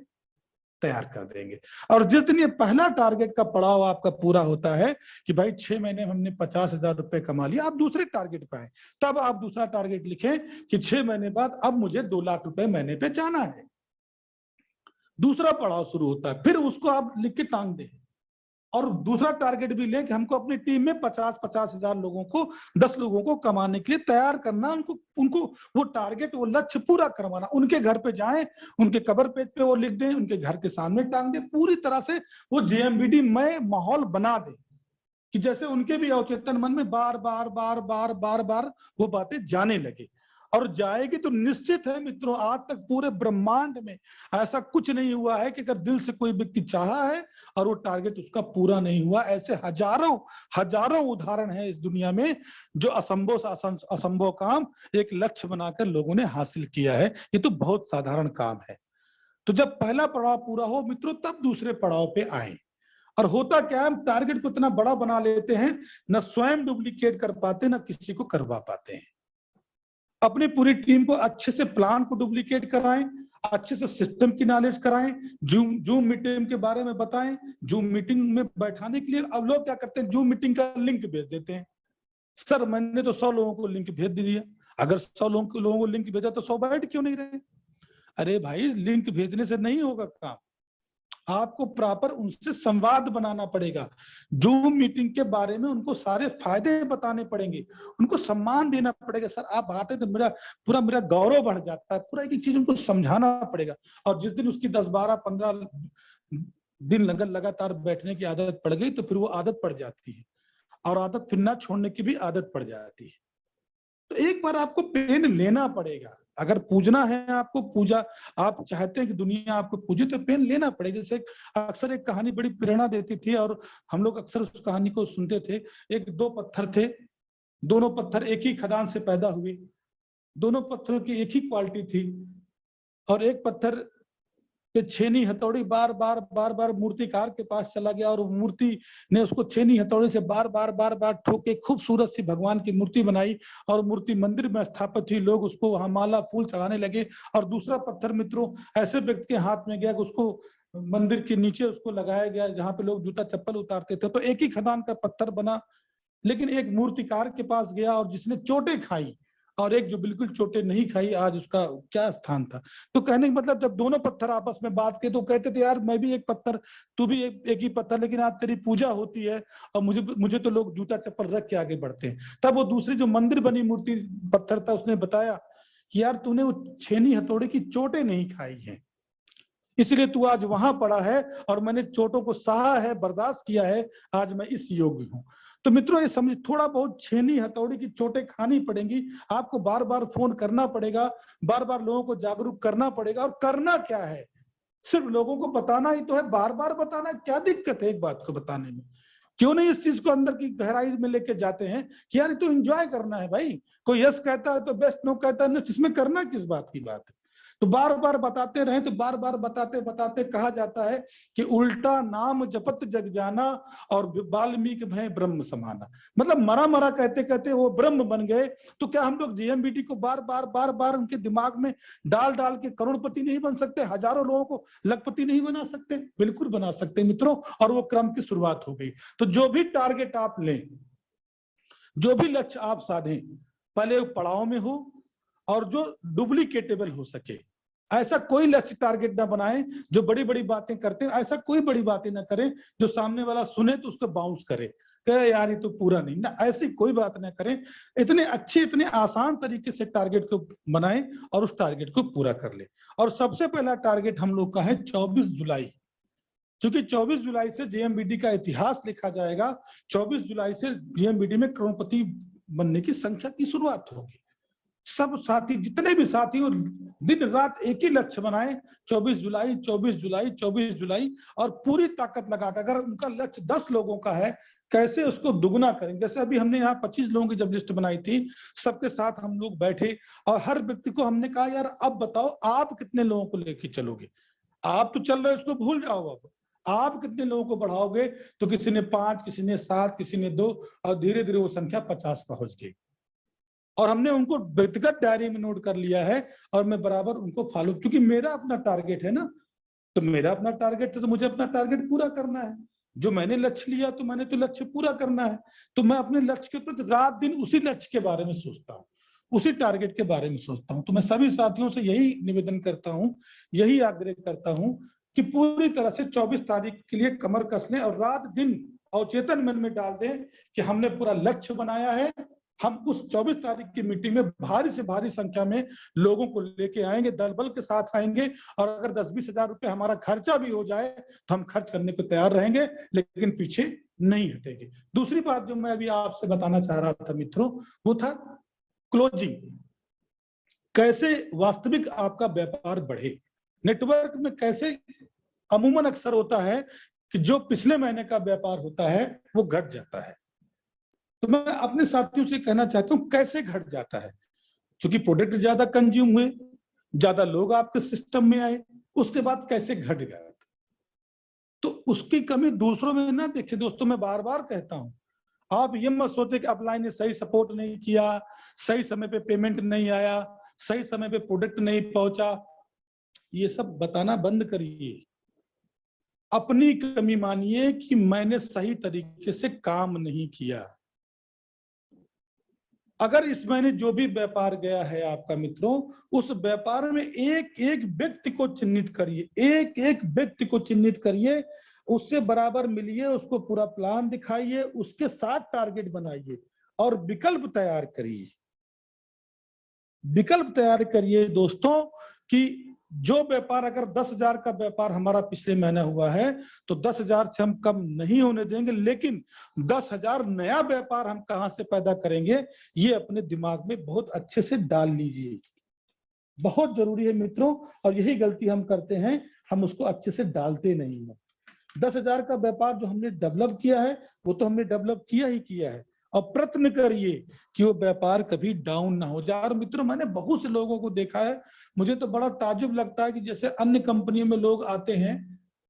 तैयार कर देंगे। और जिस दिन ये पहला टारगेट का पड़ाव आपका पूरा होता है कि भाई 6 महीने में हमने 50,000 रुपए कमा लिया, आप दूसरे टारगेट पे आए, तब आप दूसरा टारगेट लिखें कि 6 महीने बाद अब मुझे 2 लाख रुपए महीने पे जाना है। दूसरा पड़ाव शुरू होता है, फिर उसको आप लिख के टांग दें, और दूसरा टारगेट भी लें कि हमको अपनी टीम में 50,000 लोगों को, 10 लोगों को कमाने के लिए तैयार करना, उनको वो टारगेट, वो लक्ष्य पूरा करवाना। उनके घर पे जाएं, उनके कवर पेज पे वो लिख दें, उनके घर के सामने टांग दें, पूरी तरह से वो जीएमबीडी में माहौल बना दें कि जैसे उनके भी अवचेतन मन में बार बार बार बार बार बार वो बातें जाने लगे। और जाएगी तो निश्चित है मित्रों, आज तक पूरे ब्रह्मांड में ऐसा कुछ नहीं हुआ है कि अगर दिल से कोई व्यक्ति चाहा है और वो टारगेट उसका पूरा नहीं हुआ। ऐसे हजारों हजारों उदाहरण है इस दुनिया में जो असंभव से असंभव काम एक लक्ष्य बनाकर लोगों ने हासिल किया है। ये तो बहुत साधारण काम है। तो जब पहला पड़ाव पूरा हो मित्रों, तब दूसरे पड़ाव पे आए। और होता क्या है, टारगेट को इतना बड़ा बना लेते हैं, न स्वयं डुप्लीकेट कर पाते, न किसी को करवा पाते हैं। अपनी पूरी टीम को अच्छे से प्लान को डुप्लीकेट कराएं, अच्छे से सिस्टम की नॉलेज कराएं, जूम मीटिंग के बारे में बताएं। जूम मीटिंग में बैठाने के लिए अब लोग क्या करते हैं, जूम मीटिंग का लिंक भेज देते हैं। सर मैंने तो 100 लोगों को लिंक भेज दिया। अगर 100 लोगों को लिंक भेजा तो 100 बैठ क्यों नहीं रहे? अरे भाई, लिंक भेजने से नहीं होगा काम, आपको प्रॉपर उनसे संवाद बनाना पड़ेगा। जूम मीटिंग के बारे में उनको सारे फायदे बताने पड़ेंगे, उनको सम्मान देना पड़ेगा। सर आप आते तो मेरा गौरव बढ़ जाता है। पूरा एक चीज उनको समझाना पड़ेगा। और जिस दिन उसकी 10, 12, 15 दिन लगातार बैठने की आदत पड़ गई तो फिर वो आदत पड़ जाती है, और आदत फिर ना छोड़ने की भी आदत पड़ जाती है। तो एक बार आपको पेन लेना पड़ेगा। अगर पूजना है आपको, पूजा आप चाहते हैं कि दुनिया आपको पूजे, तो पेन लेना पड़ेगा। जैसे अक्सर एक कहानी बड़ी प्रेरणा देती थी और हम लोग अक्सर उस कहानी को सुनते थे। एक 2 पत्थर थे, दोनों पत्थर एक ही खदान से पैदा हुए, दोनों पत्थरों की एक ही क्वालिटी थी। और एक पत्थर पे छेनी हथौड़ी बार बार मूर्तिकार के पास चला गया और मूर्ति ने उसको छेनी हथौड़ी से बार बार ठोके खूबसूरत सी भगवान की मूर्ति बनाई और मूर्ति मंदिर में स्थापित हुई। लोग उसको वहां माला फूल चढ़ाने लगे। और दूसरा पत्थर मित्रों ऐसे व्यक्ति के हाथ में गया कि उसको मंदिर के नीचे उसको लगाया गया जहां पे लोग जूता चप्पल उतारते थे। तो एक ही खदान का पत्थर बना। लेकिन एक मूर्तिकार के पास गया और जिसने चोटें खाई और एक जो बिल्कुल चोटें नहीं खाई, आज उसका क्या स्थान था। तो कहने का मतलब, जब दोनों पत्थर आपस में बात के तो कहते थे यार मैं भी एक पत्थर, तू भी एक ही पत्थर, लेकिन आज तेरी पूजा होती है और मुझे तो लोग जूता चप्पल रख के आगे बढ़ते हैं। तब वो दूसरी जो मंदिर बनी मूर्ति पत्थर था, उसने बताया कि यार तूने वो छेनी हथौड़े की चोटें नहीं खाई है, इसलिए तू आज वहां पड़ा है, और मैंने चोटों को सहा है, बर्दाश्त किया है, आज मैं इस योग्य हूं। तो मित्रों ये समझ, थोड़ा बहुत छेनी हथौड़ी की चोटें खानी पड़ेंगी, आपको बार बार फोन करना पड़ेगा, बार बार लोगों को जागरूक करना पड़ेगा। और करना क्या है, सिर्फ लोगों को बताना ही तो है। बार बार बताना क्या दिक्कत है एक बात को बताने में? क्यों नहीं इस चीज को अंदर की गहराई में लेके जाते हैं कि यार तो एंजॉय करना है भाई। कोई यस कहता है तो बेस्ट, नो कहता है, इसमें करना किस बात की बात है? तो बार बार बताते रहे, तो बार बार बताते बताते कहा जाता है कि उल्टा नाम जपत जग जाना और वाल्मीकि भय ब्रह्म समाना। मतलब मरा मरा कहते कहते वो ब्रह्म बन गए। तो क्या हम लोग जीएमबीटी को बार बार उनके दिमाग में डाल डाल के करोड़पति नहीं बन सकते? हजारों लोगों को लखपति नहीं बना सकते? बिल्कुल बना सकते मित्रों। और वो क्रम की शुरुआत हो गई। तो जो भी टारगेट आप लें, जो भी लक्ष्य आप साधें, पहले पड़ाव में हो और जो डुप्लीकेटेबल हो सके। ऐसा कोई लक्ष्य टारगेट ना बनाएं जो बड़ी बड़ी बातें करते हैं। ऐसा कोई बड़ी बातें ना करें जो सामने वाला सुने तो उसको बाउंस करे, कहे यार ये तो पूरा नहीं ना। ऐसी कोई बात ना करें। इतने अच्छे, इतने आसान तरीके से टारगेट को बनाएं और उस टारगेट को पूरा कर ले। और सबसे पहला टारगेट हम लोग का है 24 जुलाई, क्योंकि 24 जुलाई से जेएमबीडी का इतिहास लिखा जाएगा। 24 जुलाई से जेएमबीडी में करोड़पति बनने की संख्या की शुरुआत होगी। सब साथी, जितने भी साथी हो, दिन रात एक ही लक्ष्य बनाए, 24 जुलाई 24 जुलाई 24 जुलाई, और पूरी ताकत लगाकर। अगर उनका लक्ष्य 10 लोगों का है, कैसे उसको दुगना करें। जैसे अभी हमने यहाँ 25 लोगों की जब लिस्ट बनाई थी, सबके साथ हम लोग बैठे और हर व्यक्ति को हमने कहा यार अब बताओ आप कितने लोगों को लेके चलोगे। आप तो चल रहे हो, उसको भूल जाओ, अब आप कितने लोगों को बढ़ाओगे। तो किसी ने 5, किसी ने 7, किसी ने 2, और धीरे धीरे वो संख्या 50 पहुंच गई। और हमने उनको व्यक्तिगत डायरी में नोट कर लिया है और मैं बराबर उनको फॉलो, क्योंकि मेरा अपना टारगेट है ना। तो मेरा अपना टारगेट है तो मुझे अपना टारगेट पूरा करना है। जो मैंने लक्ष्य लिया तो मैंने तो लक्ष्य पूरा करना है। तो मैं अपने लक्ष्य के प्रति रात दिन उसी लक्ष्य के बारे में सोचता हूँ, उसी टारगेट के बारे में सोचता हूँ। तो मैं सभी साथियों से यही निवेदन करता हूँ, यही आग्रह करता हूँ कि पूरी तरह से 24 तारीख के लिए कमर कस लें और रात दिन अवचेतन मन में डाल दें कि हमने पूरा लक्ष्य बनाया है। हम उस 24 तारीख की मीटिंग में भारी से भारी संख्या में लोगों को लेके आएंगे, दल बल के साथ आएंगे। और अगर 10-20 हजार रुपए हमारा खर्चा भी हो जाए तो हम खर्च करने को तैयार रहेंगे, लेकिन पीछे नहीं हटेंगे। दूसरी बात जो मैं अभी आपसे बताना चाह रहा था मित्रों, वो था क्लोजिंग। कैसे वास्तविक आपका व्यापार बढ़े। नेटवर्क में कैसे अमूमन अक्सर होता है कि जो पिछले महीने का व्यापार होता है वो घट जाता है। तो मैं अपने साथियों से कहना चाहता हूं कैसे घट जाता है, क्योंकि प्रोडक्ट ज्यादा कंज्यूम हुए, ज्यादा लोग आपके सिस्टम में आए, उसके बाद कैसे घट गया। तो उसकी कमी दूसरों में ना देखे दोस्तों। मैं बार बार कहता हूं, आप ये मत सोचे कि अपलाइन ने सही सपोर्ट नहीं किया, सही समय पे पेमेंट नहीं आया, सही समय पे प्रोडक्ट नहीं पहुंचा। ये सब बताना बंद करिए। अपनी कमी मानिए कि मैंने सही तरीके से काम नहीं किया। अगर इस महीने जो भी व्यापार गया है आपका मित्रों, उस व्यापार में एक एक व्यक्ति को चिन्हित करिए, एक एक व्यक्ति को चिन्हित करिए, उससे बराबर मिलिए, उसको पूरा प्लान दिखाइए, उसके साथ टारगेट बनाइए और विकल्प तैयार करिए। विकल्प तैयार करिए दोस्तों कि जो व्यापार, अगर 10,000 का व्यापार हमारा पिछले महीने हुआ है तो 10,000 से हम कम नहीं होने देंगे, लेकिन 10,000 नया व्यापार हम कहां से पैदा करेंगे, ये अपने दिमाग में बहुत अच्छे से डाल लीजिए। बहुत जरूरी है मित्रों, और यही गलती हम करते हैं, हम उसको अच्छे से डालते नहीं है। 10,000 का व्यापार जो हमने डेवलप किया है वो तो हमने डेवलप किया ही किया है, और प्रयत्न करिए कि वो व्यापार कभी डाउन ना हो जाए। और मित्रों, मैंने बहुत से लोगों को देखा है, मुझे तो बड़ा ताज्जुब लगता है कि जैसे अन्य कंपनियों में लोग आते हैं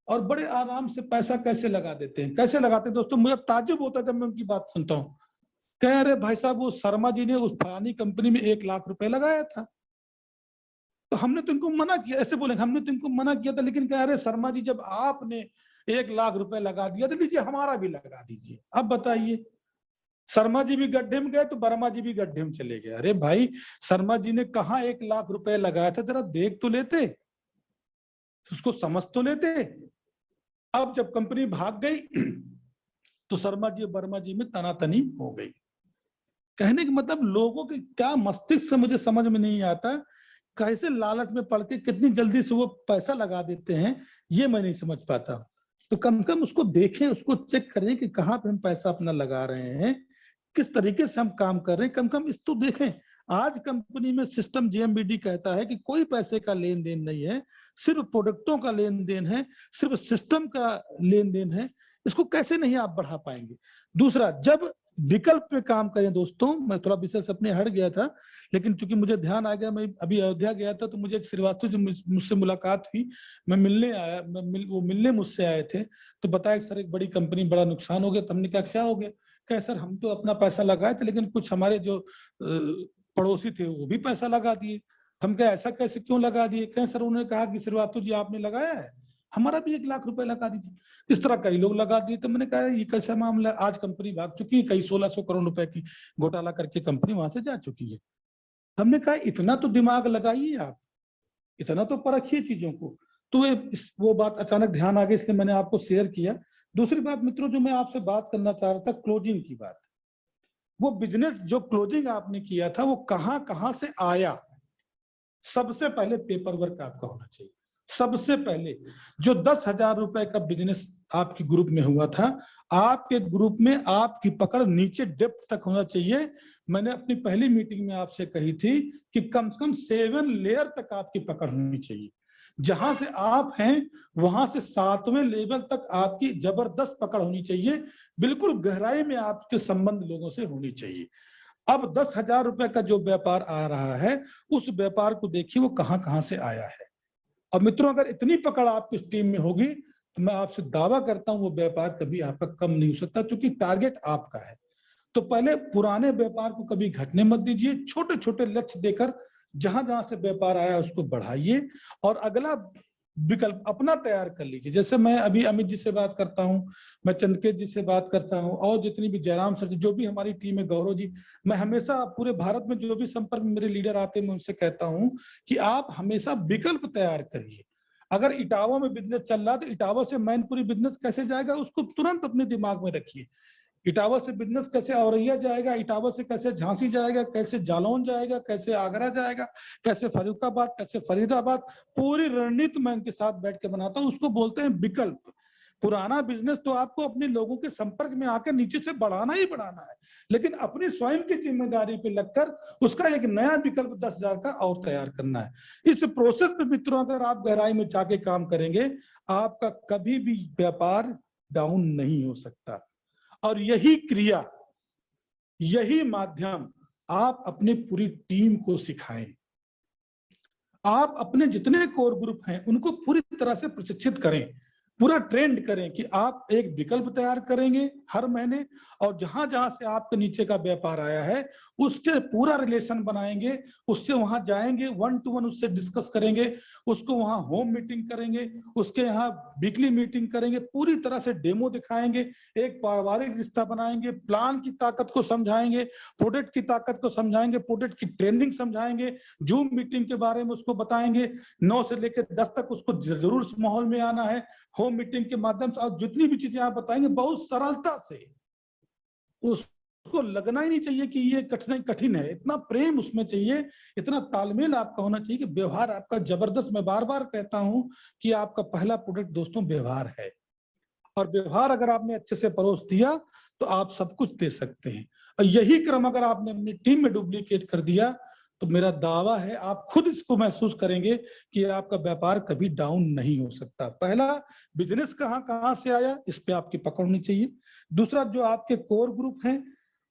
और बड़े आराम से पैसा कैसे लगा देते हैं। कैसे लगाते हैं दोस्तों, मुझे ताज्जुब होता है जब मैं उनकी बात सुनता हूँ। कह रहे भाई साहब, वो शर्मा जी ने उस फलानी कंपनी में 1 लाख रुपए लगाया था, तो हमने तो इनको मना किया, ऐसे बोले हमने तो इनको मना किया था, लेकिन कह रहे शर्मा जी जब आपने 1 लाख रुपए लगा दिया तो लीजिए हमारा भी लगा दीजिए। अब बताइए, शर्मा जी भी गड्ढे में गए तो वर्मा जी भी गड्ढे में चले गए। अरे भाई, शर्मा जी ने कहा 1 लाख रुपए लगाया था, जरा देख तो लेते, उसको समझ तो लेते। अब जब कंपनी भाग गई तो शर्मा जी और वर्मा जी में तनातनी हो गई। कहने का मतलब, लोगों के क्या मस्तिष्क से मुझे समझ में नहीं आता, कैसे लालच में पड़ के कितनी जल्दी से वो पैसा लगा देते हैं, ये मैं नहीं समझ पाता। तो कम से कम उसको देखें, उसको चेक करें कि कहाँ पे हम पैसा अपना लगा रहे हैं, किस तरीके से हम काम कर रहे हैं। कम से कम इस तो देखें। आज कंपनी में सिस्टम जेएमबीडी कहता है कि कोई पैसे का लेन देन नहीं है, सिर्फ प्रोडक्टों का लेन देन है, सिर्फ सिस्टम का लेन देन है। इसको कैसे नहीं आप बढ़ा पाएंगे। दूसरा, जब विकल्प पे काम करें दोस्तों, मैं थोड़ा विषय से अपने हट गया था, लेकिन चूंकि मुझे ध्यान आ गया, मैं अभी अयोध्या गया था तो मुझे एक श्रीवास्तव जो मुझसे मुलाकात हुई, मैं मिलने आया, वो मिलने मुझसे आए थे, तो बताया सर एक बड़ी कंपनी बड़ा नुकसान हो गया। तो हमने कहा क्या हो गया। कहे सर हम तो अपना पैसा लगाए थे, लेकिन कुछ हमारे जो पड़ोसी थे वो भी पैसा लगा दिए। हम कहे ऐसा कैसे, क्यों लगा दिए। कहे सर उन्होंने कहा कि श्रीवास्तव जी आपने लगाया है, हमारा भी 1 लाख रुपए लगा दीजिए। इस तरह कई लोग लगा दिए। तो मैंने कहा ये कैसा मामला है। आज कंपनी भाग चुकी है, कई 1600 करोड़ रुपए की घोटाला करके कंपनी वहां से जा चुकी है। हमने कहा इतना तो दिमाग लगाइए आप, इतना तो परखिए चीजों को। तो वो बात अचानक ध्यान आ गई, इसलिए मैंने आपको शेयर किया। दूसरी बात मित्रों, जो मैं आपसे बात करना चाह रहा था, क्लोजिंग की बात। वो बिजनेस जो क्लोजिंग आपने किया था वो कहां कहां से आया। सबसे पहले पेपर वर्क आपका होना चाहिए। सबसे पहले जो 10,000 रुपए का बिजनेस आपके ग्रुप में हुआ था, आपके ग्रुप में आपकी पकड़ नीचे डेप्थ तक होना चाहिए। मैंने अपनी पहली मीटिंग में आपसे कही थी कि कम से कम 7 लेयर तक आपकी पकड़ होनी चाहिए। जहां से आप हैं वहां से 7वें लेवल तक आपकी जबरदस्त पकड़ होनी चाहिए। बिल्कुल गहराई में आपके संबंध लोगों से होनी चाहिए। अब 10,000 रुपए का जो व्यापार आ रहा है, उस व्यापार को देखिए वो कहां कहां से आया है। और मित्रों, अगर इतनी पकड़ आपकी इस टीम में होगी तो मैं आपसे दावा करता हूं वो व्यापार कभी आपका कम नहीं हो सकता, क्योंकि टारगेट आपका है। तो पहले पुराने व्यापार को कभी घटने मत दीजिए, छोटे छोटे लक्ष्य देकर जहां जहां से व्यापार आया उसको बढ़ाइए, और अगला विकल्प अपना तैयार कर लीजिए। जैसे मैं अभी अमित जी से बात करता हूं, मैं चंद्रकेत जी से बात करता हूं, और जितनी भी जयराम सर जी, जो भी हमारी टीम है, गौरव जी, मैं हमेशा पूरे भारत में जो भी संपर्क में मेरे लीडर आते हैं मैं उनसे कहता हूं कि आप हमेशा विकल्प तैयार करिए। अगर इटावा में बिजनेस चल रहा है तो इटावा से मैनपुरी बिजनेस कैसे जाएगा उसको तुरंत अपने दिमाग में रखिए। इटावा से बिजनेस कैसे औरैया जाएगा, इटावा से कैसे झांसी जाएगा, कैसे जालौन जाएगा, कैसे आगरा जाएगा, कैसे फर्रुखाबाद, कैसे फरीदाबाद, पूरी रणनीति मैं उनके साथ बैठ के बनाता हूं। उसको बोलते हैं विकल्प। पुराना बिजनेस तो आपको अपने लोगों के संपर्क में आकर नीचे से बढ़ाना ही बढ़ाना है, लेकिन अपनी स्वयं की जिम्मेदारी पे लगकर उसका एक नया विकल्प 10,000 का और तैयार करना है। इस प्रोसेस पे मित्रों अगर आप गहराई में जाके काम करेंगे, आपका कभी भी व्यापार डाउन नहीं हो सकता। और यही क्रिया, यही माध्यम आप अपनी पूरी टीम को सिखाएं। आप अपने जितने कोर ग्रुप हैं उनको पूरी तरह से प्रशिक्षित करें, पूरा ट्रेंड करें कि आप एक विकल्प तैयार करेंगे हर महीने, और जहां जहां से आपके नीचे का व्यापार आया है उससे पूरा रिलेशन बनाएंगे, उससे वहां जाएंगे, 1 to 1 उससे डिस्कस करेंगे, उसको वहां होम मीटिंग करेंगे, उसके यहाँ वीकली मीटिंग करेंगे, पूरी तरह से डेमो दिखाएंगे, एक पारिवारिक रिश्ता बनाएंगे, प्लान की ताकत को समझाएंगे, प्रोडक्ट की ताकत को समझाएंगे, प्रोडक्ट की ट्रेनिंग समझाएंगे, जूम मीटिंग के बारे में उसको बताएंगे, 9 से लेकर 10 तक उसको जरूर उस माहौल में आना है, होम मीटिंग के माध्यम से। और जितनी भी चीजें आप बताएंगे बहुत सरलता से, उसको लगना ही नहीं चाहिए कि ये कठिन है, इतना प्रेम उसमें चाहिए, इतना तालमेल आपका होना चाहिए कि व्यवहार आपका जबरदस्त। मैं बार बार कहता हूं कि आपका पहला प्रोडक्ट दोस्तों व्यवहार है, और व्यवहार अगर आपने अच्छे से परोस दिया तो आप सब कुछ दे सकते हैं। और यही क्रम अगर आपने अपनी टीम में डुप्लीकेट कर दिया तो मेरा दावा है आप खुद इसको महसूस करेंगे कि आपका व्यापार कभी डाउन नहीं हो सकता। पहला, बिजनेस कहां कहां से आया, इस पे आपकी पकड़ होनी चाहिए। दूसरा, जो आपके कोर ग्रुप हैं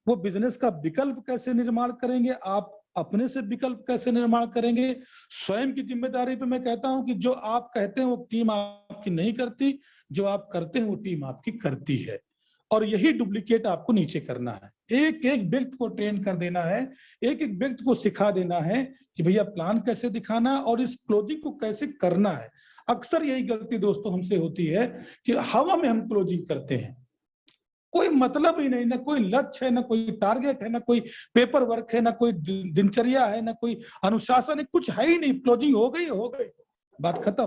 वो बिजनेस का विकल्प कैसे निर्माण करेंगे, आप अपने से विकल्प कैसे निर्माण करेंगे। स्वयं की जिम्मेदारी पे मैं कहता हूं कि जो आप कहते हैं वो टीम आपकी नहीं करती, जो आप करते हैं वो टीम आपकी करती है। और यही डुप्लीकेट आपको नीचे करना है, एक एक व्यक्ति को ट्रेन कर देना है, एक एक व्यक्ति को सिखा देना है कि भैया प्लान कैसे दिखाना और इस क्लोजिंग को कैसे करना है। अक्सर यही गलती दोस्तों हमसे होती है कि हवा में हम क्लोजिंग करते हैं, कोई मतलब ही नहीं, ना कोई लक्ष्य है, ना कोई टारगेट है, ना कोई पेपर वर्क है, ना कोई दिनचर्या है, ना कोई अनुशासन है, कुछ है ही नहीं। क्लोजिंग हो गई, बात खत्म।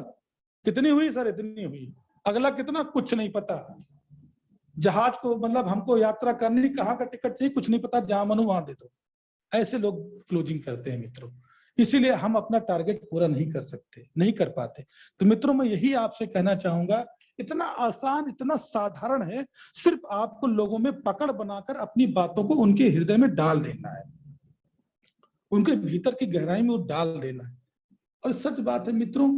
कितनी हुई सर? इतनी हुई। अगला कितना? कुछ नहीं पता। जहाज को मतलब हमको यात्रा करनी, कहाँ का टिकट चाहिए कुछ नहीं पता, जहां मनो वहां दे दो। ऐसे लोग क्लोजिंग करते हैं मित्रों, इसीलिए हम अपना टारगेट पूरा नहीं कर सकते, नहीं कर पाते। तो मित्रों मैं यही आपसे कहना चाहूंगा, इतना आसान, इतना साधारण है, सिर्फ आपको लोगों में पकड़ बनाकर अपनी बातों को उनके हृदय में डाल देना है, उनके भीतर की गहराई में वो डाल देना है। और सच बात है मित्रों,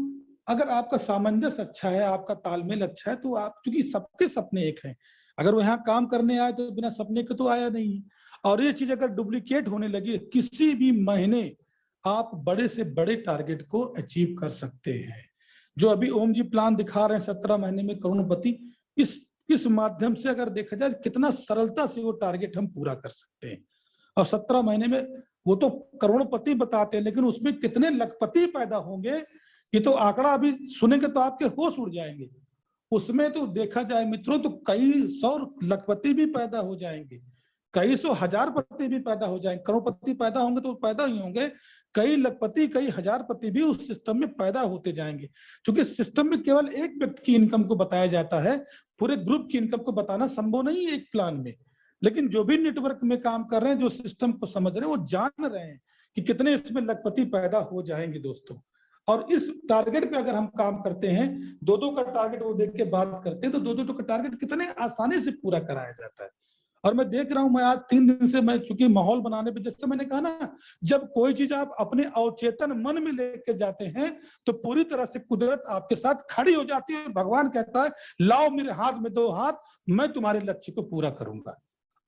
अगर आपका सामंजस्य अच्छा है, आपका तालमेल अच्छा है, तो आप, क्योंकि सबके सपने एक हैं, अगर वो यहाँ काम करने आए तो बिना सपने के तो आया नहीं। और ये चीज अगर डुप्लीकेट होने लगी, किसी भी महीने आप बड़े से बड़े टारगेट को अचीव कर सकते हैं। जो अभी ओम जी प्लान दिखा रहे हैं 17 महीने में करोड़पति, इस माध्यम से अगर देखा जाए कितना सरलता से वो टारगेट हम पूरा कर सकते हैं। और 17 महीने में वो तो करोड़पति बताते हैं, लेकिन उसमें कितने लखपति पैदा होंगे, ये तो आंकड़ा अभी सुनेंगे तो आपके होश उड़ जाएंगे। उसमें तो देखा जाए मित्रों तो कई 100 लखपति भी पैदा हो जाएंगे, कई 100 हजारपति भी पैदा हो जाएंगे। करोड़पति पैदा होंगे तो पैदा ही होंगे, कई लखपति, कई हजारपति भी उस सिस्टम में पैदा होते जाएंगे। क्योंकि सिस्टम में केवल एक व्यक्ति की इनकम को बताया जाता है, पूरे ग्रुप की इनकम को बताना संभव नहीं है एक प्लान में। लेकिन जो भी नेटवर्क में काम कर रहे हैं, जो सिस्टम को समझ रहे हैं, वो जान रहे हैं कि कितने इसमें लखपति पैदा हो जाएंगे दोस्तों। और इस टारगेट पे अगर हम काम करते हैं, 2-2 का टारगेट वो देख के बात करते हैं, तो 2-2 का टारगेट कितने आसानी से पूरा कराया जाता है। और मैं देख रहा हूं, मैं आज 3 दिन से, मैं चूंकि माहौल बनाने पे, जैसे मैंने कहा ना, जब कोई चीज आप अपने अवचेतन मन में लेके जाते हैं तो पूरी तरह से कुदरत आपके साथ खड़ी हो जाती है। भगवान कहता है लाओ मेरे हाथ में 2 हाथ, मैं तुम्हारे लक्ष्य को पूरा करूंगा।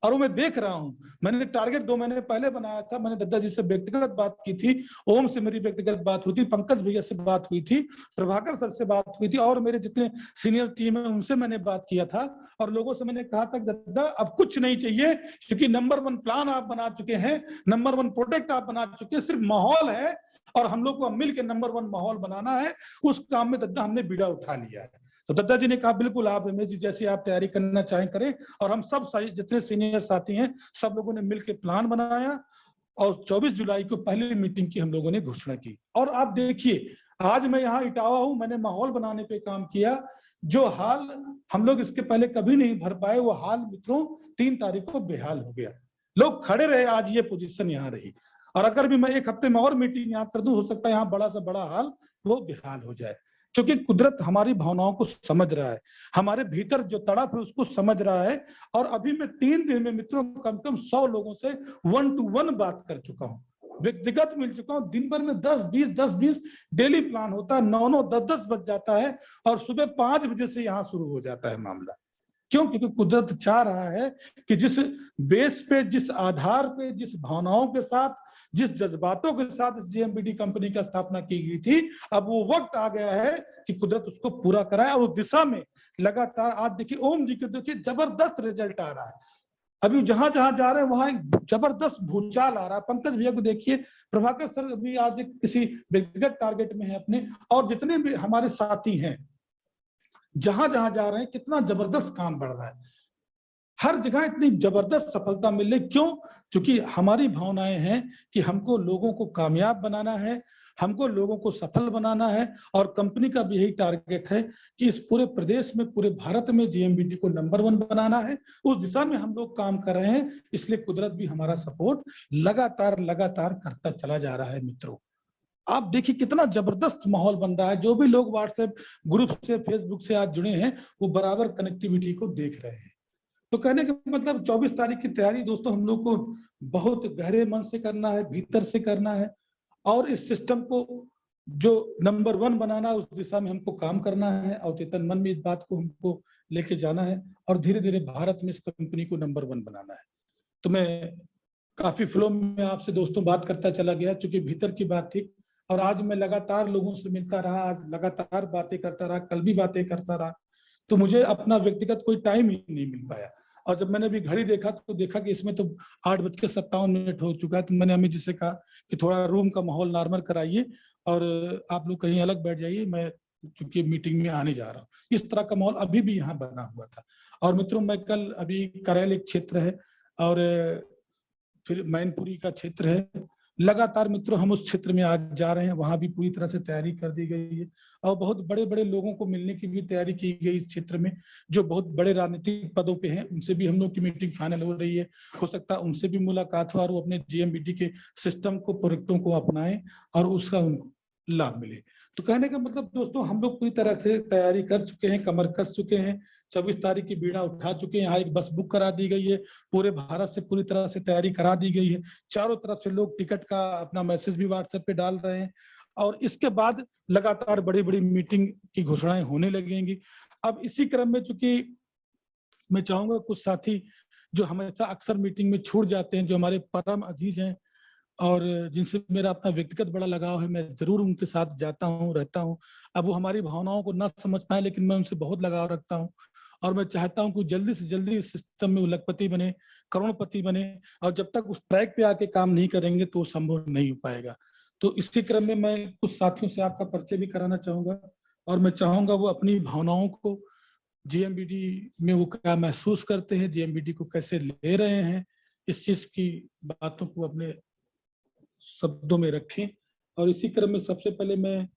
और वो मैं देख रहा हूं, मैंने टारगेट 2 महीने पहले बनाया था, मैंने दद्दा जी से व्यक्तिगत बात की थी, ओम से मेरी व्यक्तिगत बात हुई थी, पंकज भैया से बात हुई थी, प्रभाकर सर से बात हुई थी, और मेरे जितने सीनियर टीम है उनसे मैंने बात किया था। और लोगों से मैंने कहा था दद्दा अब कुछ नहीं चाहिए, क्योंकि नंबर 1 प्लान आप बना चुके हैं, नंबर 1 प्रोडक्ट आप बना चुके हैं, सिर्फ माहौल है और हम लोग को मिलकर नंबर 1 माहौल बनाना है। उस काम में दद्दा हमने बीड़ा उठा लिया है। तो दद्दा जी ने कहा बिल्कुल आप रमेश जी जैसी आप तैयारी करना चाहें करें। और हम सब जितने सीनियर साथी हैं सब लोगों ने मिलकर प्लान बनाया और 24 जुलाई को पहली मीटिंग की हम लोगों ने घोषणा की। और आप देखिए आज मैं यहाँ इटावा हूँ, मैंने माहौल बनाने पे काम किया, जो हाल हम लोग इसके पहले कभी नहीं भर पाए, वो हाल मित्रों 3 तारीख को बेहाल हो गया। लोग खड़े रहे, आज ये पोजीशन यहाँ रही। और अगर भी मैं 1 हफ्ते में और मीटिंग यहाँ कर दूं, हो सकता है यहाँ बड़ा सा बड़ा हाल वो बेहाल हो जाए। क्योंकि कुदरत हमारी भावनाओं को समझ रहा है, हमारे भीतर जो तड़प है उसको समझ रहा है। और अभी मैं 3 दिन में मित्रों कम से कम 100 लोगों से 1 to 1 बात कर चुका हूँ, व्यक्तिगत मिल चुका हूँ। दिन भर में 10-20 डेली प्लान होता है, 9-9 10-10 बज जाता है और सुबह 5 बजे से यहाँ शुरू हो जाता है मामला। क्यों? क्योंकि कुदरत चाह रहा है कि जिस बेस पे, जिस आधार पे, जिस भावनाओं के साथ, जिस जज्बातों के साथ जीएमबीडी कंपनी का स्थापना की गई थी, अब वो वक्त आ गया है कि कुदरत उसको पूरा कराए। और उस दिशा में लगातार आज देखिए ओम जी के देखिए जबरदस्त रिजल्ट आ रहा है। अभी जहां जहां जा रहे हैं वहां एक जबरदस्त भूचाल आ रहा है। पंकज भैया को देखिए, प्रभाकर सर अभी आज किसी व्यक्तिगत टारगेट में है अपने, और जितने भी हमारे साथी हैं जहां जहां जा रहे हैं, कितना जबरदस्त काम बढ़ रहा है, हर जगह इतनी जबरदस्त सफलता मिल रही। क्यों? क्योंकि हमारी भावनाएं हैं कि हमको लोगों को कामयाब बनाना है, हमको लोगों को सफल बनाना है। और कंपनी का भी यही टारगेट है कि इस पूरे प्रदेश में, पूरे भारत में जीएमबीडी को नंबर 1 बनाना है। उस दिशा में हम लोग काम कर रहे हैं, इसलिए कुदरत भी हमारा सपोर्ट लगातार लगातार करता चला जा रहा है। मित्रों, आप देखिए कितना जबरदस्त माहौल बन रहा है। जो भी लोग व्हाट्सएप ग्रुप से, फेसबुक से आज जुड़े हैं, वो बराबर कनेक्टिविटी को देख रहे हैं। तो कहने का मतलब 24 तारीख की तैयारी दोस्तों हम लोग को बहुत गहरे मन से करना है, भीतर से करना है, और इस सिस्टम को जो नंबर 1 बनाना है उस दिशा में हमको काम करना है, और चेतन मन में इस बात को हमको लेके जाना है, और धीरे धीरे भारत में इस कंपनी को नंबर 1 बनाना है। तो मैं काफी फ्लो में आपसे दोस्तों बात करता चला गया, क्योंकि भीतर की बात थी। और आज मैं लगातार लोगों से मिलता रहा, आज लगातार बातें करता रहा, कल भी बातें करता रहा, तो मुझे अपना व्यक्तिगत कोई टाइम ही नहीं मिल पाया। और जब मैंने अभी घड़ी देखा तो देखा कि इसमें तो 8:57 हो चुका है। तो मैंने अमित जी से कहा कि थोड़ा रूम का माहौल नॉर्मल कराइए और आप लोग कहीं अलग बैठ जाइए, मैं चूंकि मीटिंग में आने जा रहा हूँ। इस तरह का माहौल अभी भी यहाँ बना हुआ था। और मित्रों, मैं कल अभी करैल एक क्षेत्र है और फिर मैनपुरी का क्षेत्र है, लगातार मित्रों हम उस क्षेत्र में आज जा रहे हैं। वहां भी पूरी तरह से तैयारी कर दी गई है और बहुत बड़े बड़े लोगों को मिलने की भी तैयारी की गई इस क्षेत्र में, जो बहुत बड़े राजनीतिक पदों पे हैं। उनसे भी हम लोग की मीटिंग फाइनल हो रही है। हो सकता है उनसे भी मुलाकात हो और वो अपने जीएमबीडी के सिस्टम को, प्रोजेक्टों को अपनाएं और उसका उनको लाभ मिले। तो कहने का मतलब दोस्तों, हम लोग पूरी तरह से तैयारी कर चुके हैं, कमर कस चुके हैं, 24 तारीख की बीड़ा उठा चुके हैं। यहाँ एक बस बुक करा दी गई है, पूरे भारत से पूरी तरह से तैयारी करा दी गई है। चारों तरफ से लोग टिकट का अपना मैसेज भी व्हाट्सएप पे डाल रहे हैं और इसके बाद लगातार बड़ी बड़ी मीटिंग की घोषणाएं होने लगेंगी। अब इसी क्रम में, चूंकि मैं चाहूंगा कुछ साथी जो हमेशा अक्सर मीटिंग में छूट जाते हैं, जो हमारे परम अजीज हैं और जिनसे मेरा अपना व्यक्तिगत बड़ा लगाव है, मैं जरूर उनके साथ जाता हूँ, रहता हूँ। अब वो हमारी भावनाओं को ना समझ पाए, लेकिन मैं उनसे बहुत लगाव रखता हूँ और मैं चाहता हूँ कि जल्दी से जल्दी इस सिस्टम में वो लखपति बने, करोड़पति बने। और जब तक उस ट्रैक पे आके काम नहीं करेंगे तो संभव नहीं हो पाएगा। तो इसी क्रम में मैं कुछ साथियों से आपका परिचय भी कराना चाहूंगा और मैं चाहूंगा वो अपनी भावनाओं को जीएमबीडी में वो क्या महसूस करते हैं, जीएमबीडी को कैसे ले रहे हैं, इस चीज की बातों को अपने शब्दों में रखें। और इसी क्रम में सबसे पहले मैं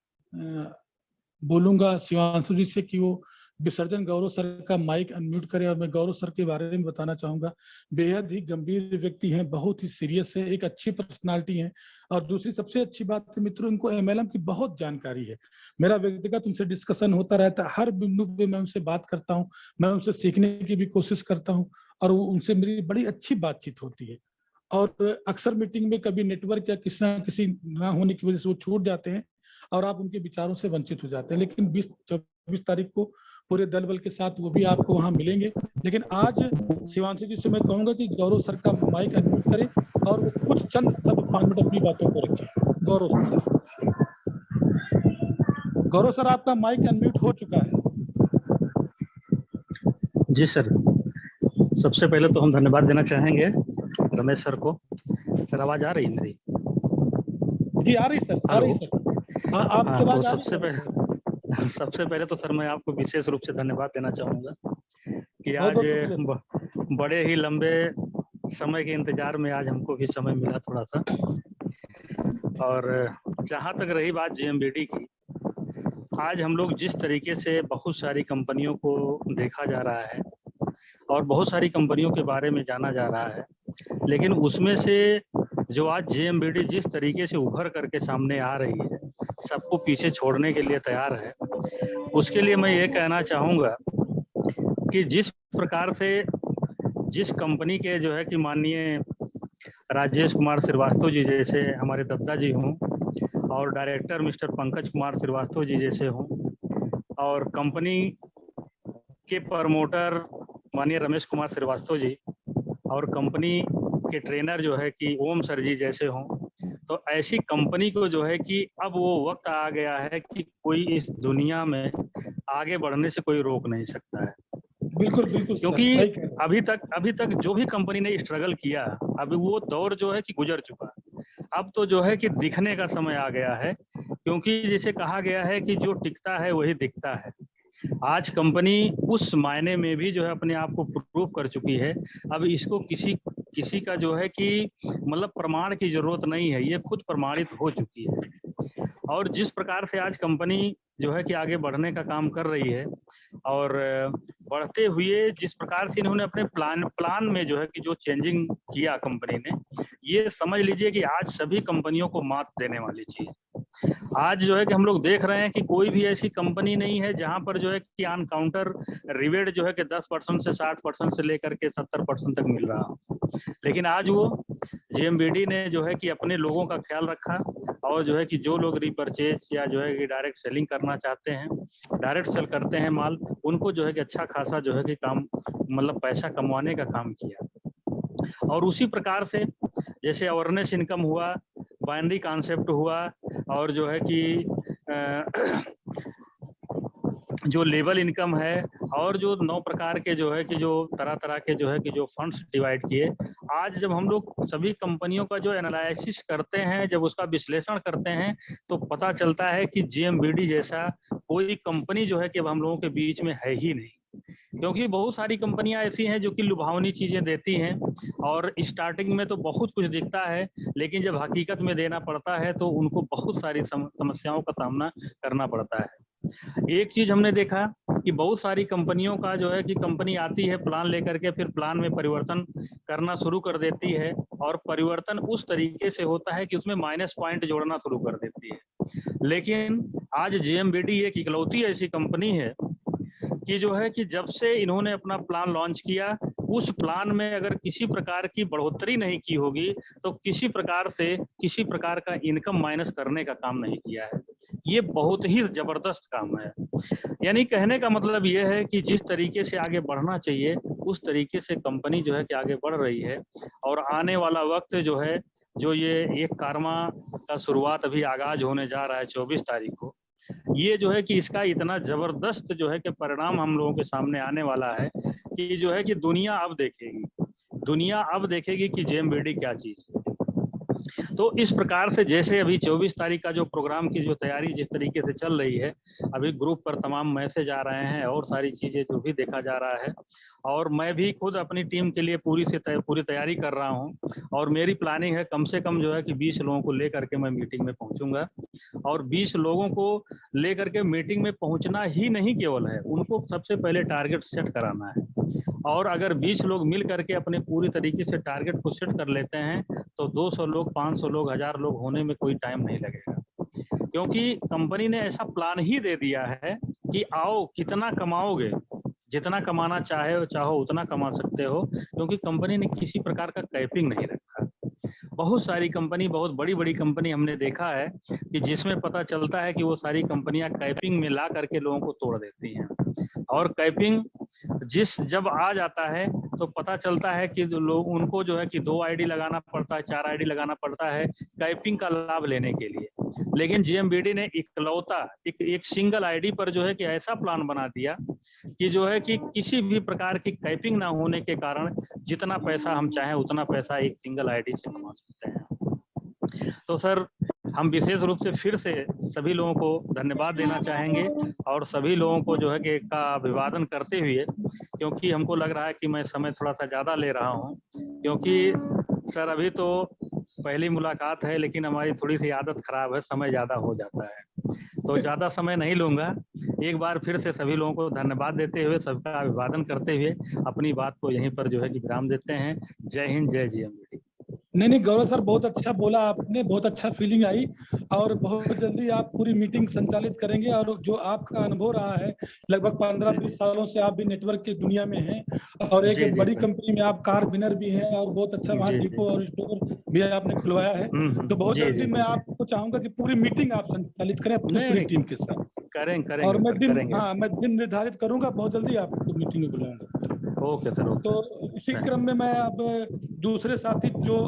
बोलूंगा शिवांशु जी से कि वो विसर्जन गौरव सर का माइक अनम्यूट करें। और मैं गौरव सर के बारे में बताना चाहूंगा, बेहद ही गंभीर व्यक्ति हैं, बहुत ही सीरियस है, एक अच्छी पर्सनालिटी है। और दूसरी सबसे अच्छी बात है मित्रों, इनको एमएलएम की बहुत जानकारी है। मेरा व्यक्तिगत उनसे डिस्कशन होता रहता है, हर बिंदु पे मैं उनसे बात करता हूँ, मैं उनसे सीखने की भी कोशिश करता हूँ और उनसे मेरी बड़ी अच्छी बातचीत होती है। और अक्सर मीटिंग में कभी नेटवर्क या किसी ना किसी ना होने की वजह से वो छूट जाते हैं और आप उनके विचारों से वंचित हो जाते हैं। लेकिन 20-24 तारीख को पूरे दल बल के साथ वो भी आपको वहां मिलेंगे। लेकिन आज शिवांशु जी से मैं कहूंगा कि गौरव सर का माइक अनम्यूट करें और वो कुछ चंद सब फॉर्मेट अपनी बातों को रखें। गौरव सर, गौरव सर आपका माइक अनम्यूट हो चुका है। जी सर, सबसे पहले तो हम धन्यवाद देना चाहेंगे रमेश सर को। सर आवाज आ रही है मेरी? जी आ रही सर, आ रही सर। हाँ, आपकी आवाज आ रही है। सबसे पहले तो सर मैं आपको विशेष रूप से धन्यवाद देना चाहूंगा कि आज बड़े ही लंबे समय के इंतजार में आज हमको भी समय मिला थोड़ा सा। और जहाँ तक रही बात जीएमबीडी की, आज हम लोग जिस तरीके से बहुत सारी कंपनियों को देखा जा रहा है और बहुत सारी कंपनियों के बारे में जाना जा रहा है, लेकिन उसमें से जो आज जीएमबीडी जिस तरीके से उभर करके सामने आ रही है, सबको पीछे छोड़ने के लिए तैयार है, उसके लिए मैं ये कहना चाहूँगा कि जिस प्रकार से जिस कंपनी के जो है कि माननीय राजेश कुमार श्रीवास्तव जी जैसे हमारे दादाजी हों, और डायरेक्टर मिस्टर पंकज कुमार श्रीवास्तव जी जैसे हों, और कंपनी के प्रमोटर माननीय रमेश कुमार श्रीवास्तव जी, और कंपनी के ट्रेनर जो है कि ओम सर जी जैसे हों, तो ऐसी कंपनी को जो है कि अब वो वक्त आ गया है कि कोई इस दुनिया में आगे बढ़ने से कोई रोक नहीं सकता है। बिल्कुल बिल्कुल, क्योंकि अभी तक जो भी कंपनी ने स्ट्रगल किया, अभी वो दौर जो है कि गुजर चुका। अब तो जो है कि दिखने का समय आ गया है, क्योंकि जैसे कहा गया है कि जो टिकता है वही दिखता है। आज कंपनी उस मायने में भी जो है अपने आप को प्रूव कर चुकी है। अब इसको किसी का जो है कि मतलब प्रमाण की जरूरत नहीं है, ये खुद प्रमाणित हो चुकी है। और जिस प्रकार से आज कंपनी जो है कि आगे बढ़ने का काम कर रही है, और बढ़ते हुए जिस प्रकार से इन्होंने अपने प्लान में जो है कि जो चेंजिंग किया कंपनी ने, ये समझ लीजिए कि आज सभी कंपनियों को मात देने वाली चीज। आज जो है कि हम लोग देख रहे हैं कि कोई भी ऐसी कंपनी नहीं है जहां पर जो है कि ऑन काउंटर रिबेट जो है कि 10% से 60% से लेकर के 70% तक मिल रहा हो। लेकिन आज वो जेएमबीडी ने जो है कि अपने लोगों का ख्याल रखा, और जो है कि जो लोग रिपर्चेज या जो है कि डायरेक्ट सेलिंग करना चाहते हैं, डायरेक्ट सेल करते हैं माल, उनको जो है कि अच्छा खासा जो है कि काम मतलब पैसा कमाने का काम किया। और उसी प्रकार से जैसे अवेयरनेस इनकम हुआ, बाइनरी कॉन्सेप्ट हुआ, और जो है कि जो लेवल इनकम है, और जो 9 प्रकार के जो है कि जो तरह के जो है कि जो फंड्स डिवाइड किए। आज जब हम लोग सभी कंपनियों का जो एनालिसिस करते हैं, जब उसका विश्लेषण करते हैं, तो पता चलता है कि जेएमबीडी जैसा कोई कंपनी जो है कि अब हम लोगों के बीच में है ही नहीं। क्योंकि बहुत सारी कंपनियां ऐसी हैं जो कि लुभावनी चीजें देती हैं, और स्टार्टिंग में तो बहुत कुछ दिखता है, लेकिन जब हकीकत में देना पड़ता है तो उनको बहुत सारी समस्याओं का सामना करना पड़ता है। एक चीज हमने देखा कि बहुत सारी कंपनियों का जो है कि कंपनी आती है प्लान लेकर के, फिर प्लान में परिवर्तन करना शुरू कर देती है, और परिवर्तन उस तरीके से होता है कि उसमें माइनस पॉइंट जोड़ना शुरू कर देती है। लेकिन आज जेएमबीडी एक इकलौती ऐसी कंपनी है कि जो है कि जब से इन्होंने अपना प्लान लॉन्च किया, उस प्लान में अगर किसी प्रकार की बढ़ोतरी नहीं की होगी, तो किसी प्रकार का इनकम माइनस करने का काम नहीं किया है। ये बहुत ही जबरदस्त काम है। यानी कहने का मतलब ये है कि जिस तरीके से आगे बढ़ना चाहिए, उस तरीके से कंपनी जो है कि आगे बढ़ रही है। और आने वाला वक्त जो है, जो ये एक कारमा का शुरुआत अभी आगाज होने जा रहा है 24 तारीख को, ये जो है कि इसका इतना जबरदस्त जो है कि परिणाम हम लोगों के सामने आने वाला है कि जो है कि दुनिया अब देखेगी कि जेएमबीडी क्या चीज है। तो इस प्रकार से जैसे अभी 24 तारीख का जो प्रोग्राम की जो तैयारी जिस तरीके से चल रही है, अभी ग्रुप पर तमाम मैसेज आ रहे हैं और सारी चीजें जो भी देखा जा रहा है, और मैं भी खुद अपनी टीम के लिए पूरी तैयारी कर रहा हूं। और मेरी प्लानिंग है कम से कम जो है कि 20 लोगों को लेकर के मैं मीटिंग में पहुंचूंगा, और 20 लोगों को लेकर के मीटिंग में पहुंचना ही नहीं केवल है, उनको सबसे पहले टारगेट सेट कराना है। और अगर 20 लोग मिल करके अपने पूरी तरीके से टारगेट को सेट कर लेते हैं, तो 200 लोग, 500 लोग, 1000 लोग होने में कोई टाइम नहीं लगेगा। क्योंकि कंपनी ने ऐसा प्लान ही दे दिया है कि आओ कितना कमाओगे, जितना कमाना चाहो उतना कमा सकते हो, क्योंकि कंपनी ने किसी प्रकार का कैपिंग नहीं रखा। बहुत सारी कंपनी, बहुत बड़ी बड़ी कंपनी हमने देखा है कि जिसमें पता चलता है कि वो सारी कंपनियां कैपिंग में ला करके लोगों को तोड़ देती हैं। और कैपिंग जब आ जाता है तो पता चलता है कि लोग उनको जो है कि 2 आईडी लगाना पड़ता है, 4 आईडी लगाना पड़ता है कैपिंग का लाभ लेने के लिए। लेकिन जेएमबीडी ने इकलौता एक सिंगल आईडी पर जो है कि ऐसा प्लान बना दिया कि जो है कि किसी भी प्रकार की कैपिंग ना होने के कारण जितना पैसा हम चाहें उतना पैसा एक सिंगल आईडी से कमा सकते हैं। तो सर, हम विशेष रूप से फिर से सभी लोगों को धन्यवाद देना चाहेंगे, और सभी लोगों को जो है कि का अभिवादन करते हुए, क्योंकि हमको लग रहा है कि मैं समय थोड़ा सा ज़्यादा ले रहा हूँ, क्योंकि सर अभी तो पहली मुलाकात है, लेकिन हमारी थोड़ी सी आदत खराब है, समय ज़्यादा हो जाता है, तो ज़्यादा समय नहीं लूँगा। एक बार फिर से सभी लोगों को धन्यवाद देते हुए, सबका अभिवादन करते हुए अपनी बात को यहीं पर जो है कि विराम देते हैं। जय हिंद, जय जेएमबीडी। नहीं गौरव सर, बहुत अच्छा बोला आपने, बहुत अच्छा फीलिंग आई। और बहुत जल्दी आप पूरी मीटिंग संचालित करेंगे। और जो आपका अनुभव रहा है, लगभग 15-20 सालों से आप भी नेटवर्क की दुनिया में हैं और एक जी जी बड़ी सर। कंपनी में आप कार विनर भी हैं और बहुत अच्छा वहाँ जी जी। डिपो और स्टोर भी आपने खुलवाया है। तो बहुत जी जल्दी जी। मैं आपको चाहूंगा कि पूरी मीटिंग आप संचालित करें अपनी नहीं पूरी नहीं, टीम के साथ। और करेंगे मैं सर, दिन, करेंगे। हाँ, मैं दिन निर्धारित करूंगा, बहुत जल्दी आपको मीटिंग में बुलाऊंगा। ओके सर, तो ओके। इसी क्रम में मैं अब दूसरे साथी जो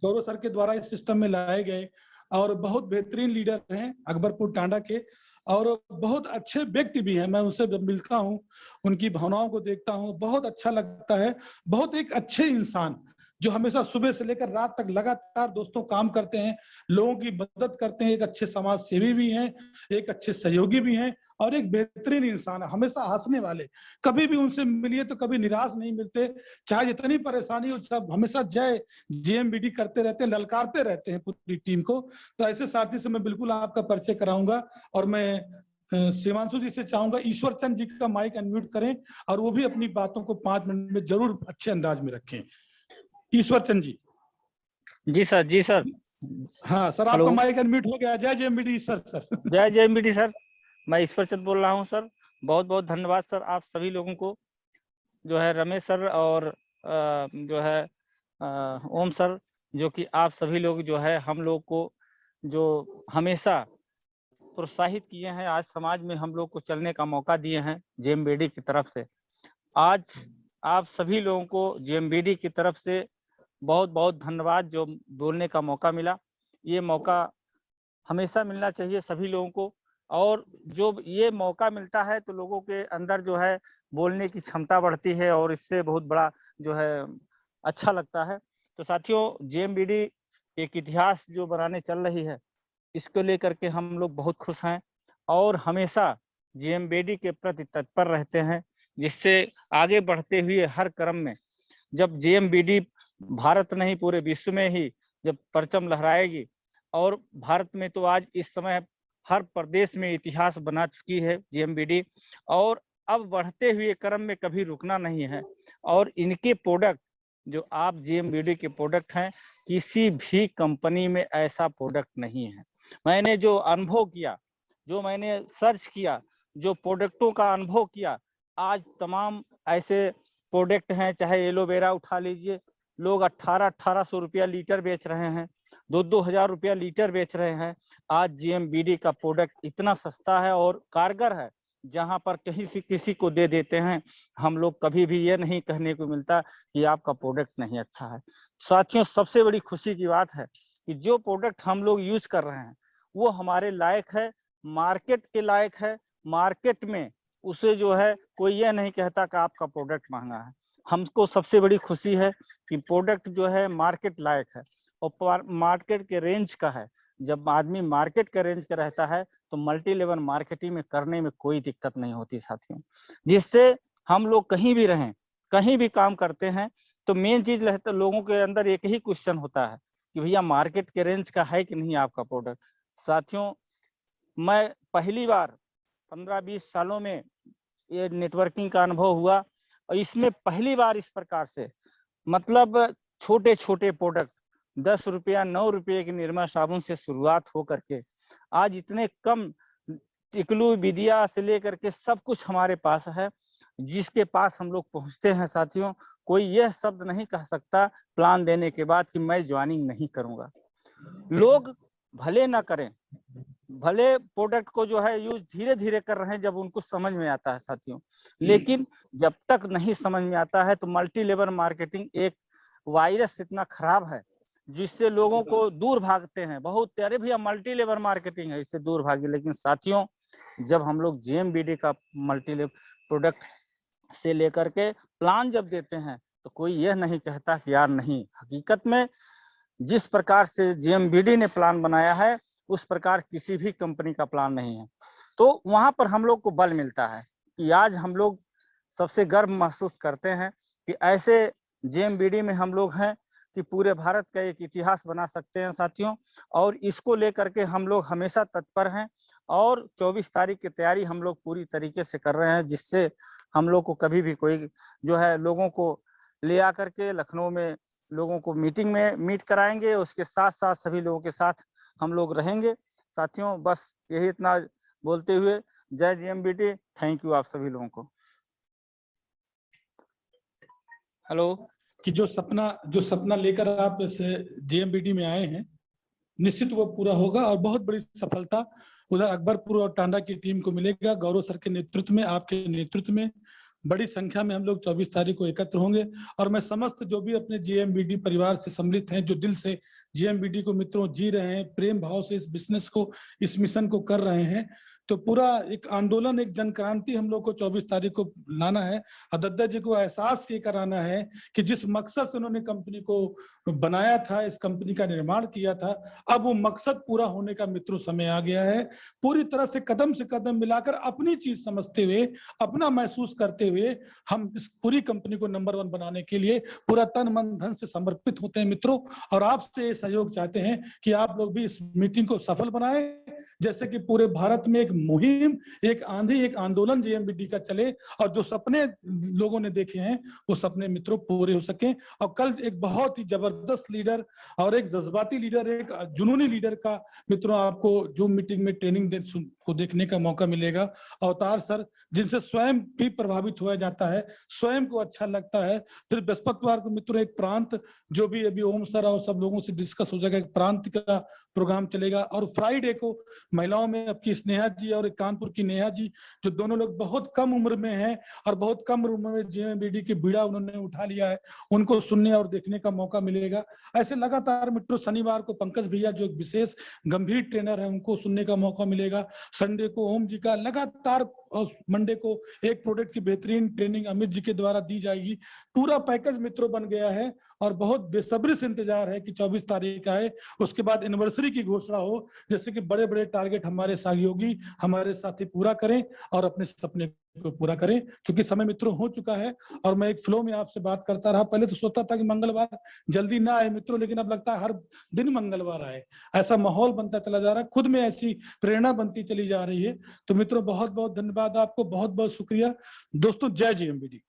गौरव सर के द्वारा इस सिस्टम में लाए गए और बहुत बेहतरीन लीडर हैं अकबरपुर टांडा के, और बहुत अच्छे व्यक्ति भी हैं। मैं उनसे जब मिलता हूँ, उनकी भावनाओं को देखता हूँ, बहुत अच्छा लगता है। बहुत एक अच्छे इंसान जो हमेशा सुबह से लेकर रात तक लगातार दोस्तों काम करते हैं, लोगों की मदद करते हैं, एक अच्छे समाज सेवी भी हैं, एक अच्छे सहयोगी भी हैं और एक बेहतरीन इंसान है, हमेशा हंसने वाले। कभी भी उनसे मिलिए तो कभी निराश नहीं मिलते, चाहे जितनी परेशानी हो, सब हमेशा जय जेएमबीडी करते रहते हैं, ललकारते रहते हैं पूरी टीम को। तो ऐसे साथी से मैं बिल्कुल आपका परिचय कराऊंगा। और मैं शिवांशु जी से चाहूंगा ईश्वर चंद जी का माइक अनम्यूट करें और वो भी अपनी बातों को 5 मिनट में जरूर अच्छे अंदाज में रखें। ईश्वर चंद जी। जी सर, जी सर। हाँ सर, आपका हेलो, माइक अनम्यूट हो गया। जय जेएमबीडी सर। जय जय मीडी सर। मैं ईश्वर चंद बोल रहा हूँ सर। बहुत बहुत धन्यवाद सर आप सभी लोगों को, जो है रमेश सर और जो है ओम सर, जो कि आप सभी लोग जो है हम लोग को जो हमेशा प्रोत्साहित किए हैं, आज समाज में हम लोग को चलने का मौका दिए हैं जेएमबीडी की तरफ से। आज आप सभी लोगों को जेएमबीडी की तरफ से बहुत बहुत धन्यवाद, जो बोलने का मौका मिला। ये मौका हमेशा मिलना चाहिए सभी लोगों को, और जो ये मौका मिलता है तो लोगों के अंदर जो है बोलने की क्षमता बढ़ती है और इससे बहुत बड़ा जो है अच्छा लगता है। तो साथियों, जेएमबीडी एक इतिहास जो बनाने चल रही है, इसको लेकर के हम लोग बहुत खुश हैं और हमेशा जेएमबीडी के प्रति तत्पर रहते हैं, जिससे आगे बढ़ते हुए हर क्रम में जब जेएमबीडी भारत नहीं पूरे विश्व में ही जब परचम लहराएगी, और भारत में तो आज इस समय हर प्रदेश में इतिहास बना चुकी है जेएमबीडी, और अब बढ़ते हुए क्रम में कभी रुकना नहीं है। और इनके प्रोडक्ट जो आप जेएमबीडी के प्रोडक्ट हैं, किसी भी कंपनी में ऐसा प्रोडक्ट नहीं है। मैंने जो अनुभव किया, जो मैंने सर्च किया, जो प्रोडक्टों का अनुभव किया, आज तमाम ऐसे प्रोडक्ट हैं, चाहे एलोवेरा उठा लीजिए, लोग 1800 रुपया लीटर बेच रहे हैं, 2-2 हजार रुपया लीटर बेच रहे हैं। आज जेएमबीडी का प्रोडक्ट इतना सस्ता है और कारगर है, जहां पर कहीं से किसी को दे देते हैं। हम लोग कभी भी ये नहीं कहने को मिलता कि आपका प्रोडक्ट नहीं अच्छा है। साथियों, सबसे बड़ी खुशी की बात है कि जो प्रोडक्ट हम लोग यूज कर रहे हैं वो हमारे लायक है, मार्केट के लायक है। मार्केट में उसे जो है कोई ये नहीं कहता कि आपका प्रोडक्ट महंगा है। हमको सबसे बड़ी खुशी है कि प्रोडक्ट जो है मार्केट लायक है और मार्केट के रेंज का है। जब आदमी मार्केट के रेंज का रहता है तो मल्टी लेवल मार्केटिंग में करने में कोई दिक्कत नहीं होती साथियों, जिससे हम लोग कहीं भी रहें, कहीं भी काम करते हैं, तो मेन चीज रहता है लोगों के अंदर एक ही क्वेश्चन होता है कि भैया मार्केट के रेंज का है कि नहीं आपका प्रोडक्ट। साथियों, मैं पहली बार 15-20 सालों में ये नेटवर्किंग का अनुभव हुआ और इसमें पहली बार इस प्रकार से, मतलब छोटे छोटे प्रोडक्ट 10 रुपया 9 रुपये की निर्मा साबुन से शुरुआत हो करके आज इतने कम टिकलू विदिया से लेकर के सब कुछ हमारे पास है, जिसके पास हम लोग पहुंचते हैं। साथियों, कोई यह शब्द नहीं कह सकता प्लान देने के बाद कि मैं ज्वाइनिंग नहीं करूंगा। लोग भले ना करें, भले प्रोडक्ट को जो है यूज धीरे धीरे कर रहे हैं जब उनको समझ में आता है साथियों, लेकिन जब तक नहीं समझ में आता है तो मल्टी लेवल मार्केटिंग एक वायरस इतना खराब है जिससे लोगों को दूर भागते हैं। बहुत अरे भैया मल्टी लेवल मार्केटिंग है, इससे दूर भागे। लेकिन साथियों, जब हम लोग जेएमबीडी का मल्टी लेवल प्रोडक्ट से लेकर के प्लान जब देते हैं तो कोई यह नहीं कहता कि यार नहीं। हकीकत में जिस प्रकार से जेएमबीडी ने प्लान बनाया है उस प्रकार किसी भी कंपनी का प्लान नहीं है। तो वहां पर हम लोग को बल मिलता है कि आज हम लोग सबसे गर्व महसूस करते हैं कि ऐसे जेएमबीडी में हम लोग हैं कि पूरे भारत का एक इतिहास बना सकते हैं साथियों। और इसको लेकर के हम लोग हमेशा तत्पर हैं और 24 तारीख की तैयारी हम लोग पूरी तरीके से कर रहे हैं, जिससे हम लोग को कभी भी कोई जो है लोगों को ले आकर के लखनऊ में लोगों को मीटिंग में मीट कराएंगे, उसके साथ साथ सभी लोगों के साथ हम लोग रहेंगे। साथियों बस यही इतना बोलते हुए जय जीएमबीटी, थैंक यू आप सभी लोगों को। हेलो। कि जो सपना लेकर आप इस जीएमबीटी में आए हैं, निश्चित वो पूरा होगा और बहुत बड़ी सफलता उधर अकबरपुर और टांडा की टीम को मिलेगा। गौरव सर के नेतृत्व में, आपके नेतृत्व में बड़ी संख्या में हम लोग 24 तारीख को एकत्र होंगे। और मैं समस्त जो भी अपने जीएमबीटी परिवार से सम्मिलित हैं, जो दिल से जीएमबीटी को मित्रों जी रहे हैं, प्रेम भाव से इस बिजनेस को, इस मिशन को कर रहे हैं, तो पूरा एक आंदोलन, एक जन क्रांति हम लोग को 24 तारीख को लाना है। और दद्दा जी को एहसास ये कराना है कि जिस मकसद से उन्होंने कंपनी को बनाया था, इस कंपनी का निर्माण किया था, अब वो मकसद पूरा होने का मित्रों समय आ गया है। पूरी तरह से कदम मिलाकर अपनी चीज समझते हुए, अपना महसूस करते हुए हम इस पूरी कंपनी को नंबर 1 बनाने के लिए पूरा तन मन धन से समर्पित होते हैं मित्रों। और आपसे ये सहयोग चाहते हैं कि आप लोग भी इस मीटिंग को सफल बनाएं, जैसे कि पूरे भारत में एक मुहिम, एक आंधी, एक आंदोलन जीएमबीटी का चले और जो सपने लोगों ने देखे हैं वो सपने मित्रों पूरे हो सके। और कल एक बहुत ही जबरदस्त लीडर और एक जज्बाती लीडर, एक जुनूनी लीडर का मित्रों आपको जूम मीटिंग में ट्रेनिंग को देखने का मौका मिलेगा। अवतार सर, जिनसे स्वयं भी प्रभावित हुआ जाता है, स्वयं को अच्छा लगता है। फिर बृहस्पतिवार को मित्रों एक प्रांत, जो भी अभी ओम सर और सब लोगों से डिस्कस हो जाएगा, एक प्रांत का प्रोग्राम चलेगा। और फ्राइडे को महिलाओं में आपकी स्नेहा जी और कानपुर की नेहा जी, जो दोनों लोग बहुत कम उम्र में हैं और बहुत कम उम्र में जीएमबीटी की बीड़ा उन्होंने उठा लिया है, उनको सुनने और देखने का मौका मिलेगा। ऐसे लगातार मित्रों शनिवार को पंकज भैया जो एक विशेष गंभीर ट्रेनर है, उनको सुनने का मौका मिलेगा। संडे को ओम जी का लगातार, और मंडे को एक प्रोडक्ट की बेहतरीन ट्रेनिंग अमित जी के द्वारा दी जाएगी। पूरा पैकेज मित्रों बन गया है और बहुत बेसब्री से इंतजार है कि 24 तारीख आए, उसके बाद एनिवर्सरी की घोषणा हो, जैसे कि बड़े बड़े टारगेट हमारे सहयोगी, हमारे साथी पूरा करें और अपने सपने को पूरा करें। क्योंकि समय मित्रों हो चुका है और मैं एक फ्लो में आपसे बात करता रहा। पहले तो सोचता था कि मंगलवार जल्दी ना आए मित्रों, लेकिन अब लगता है हर दिन मंगलवार आए, ऐसा माहौल बनता चला जा रहा है, खुद में ऐसी प्रेरणा बनती चली जा रही है। तो मित्रों बहुत बहुत धन्यवाद आपको, बहुत बहुत शुक्रिया दोस्तों। जय जीएमबीटी।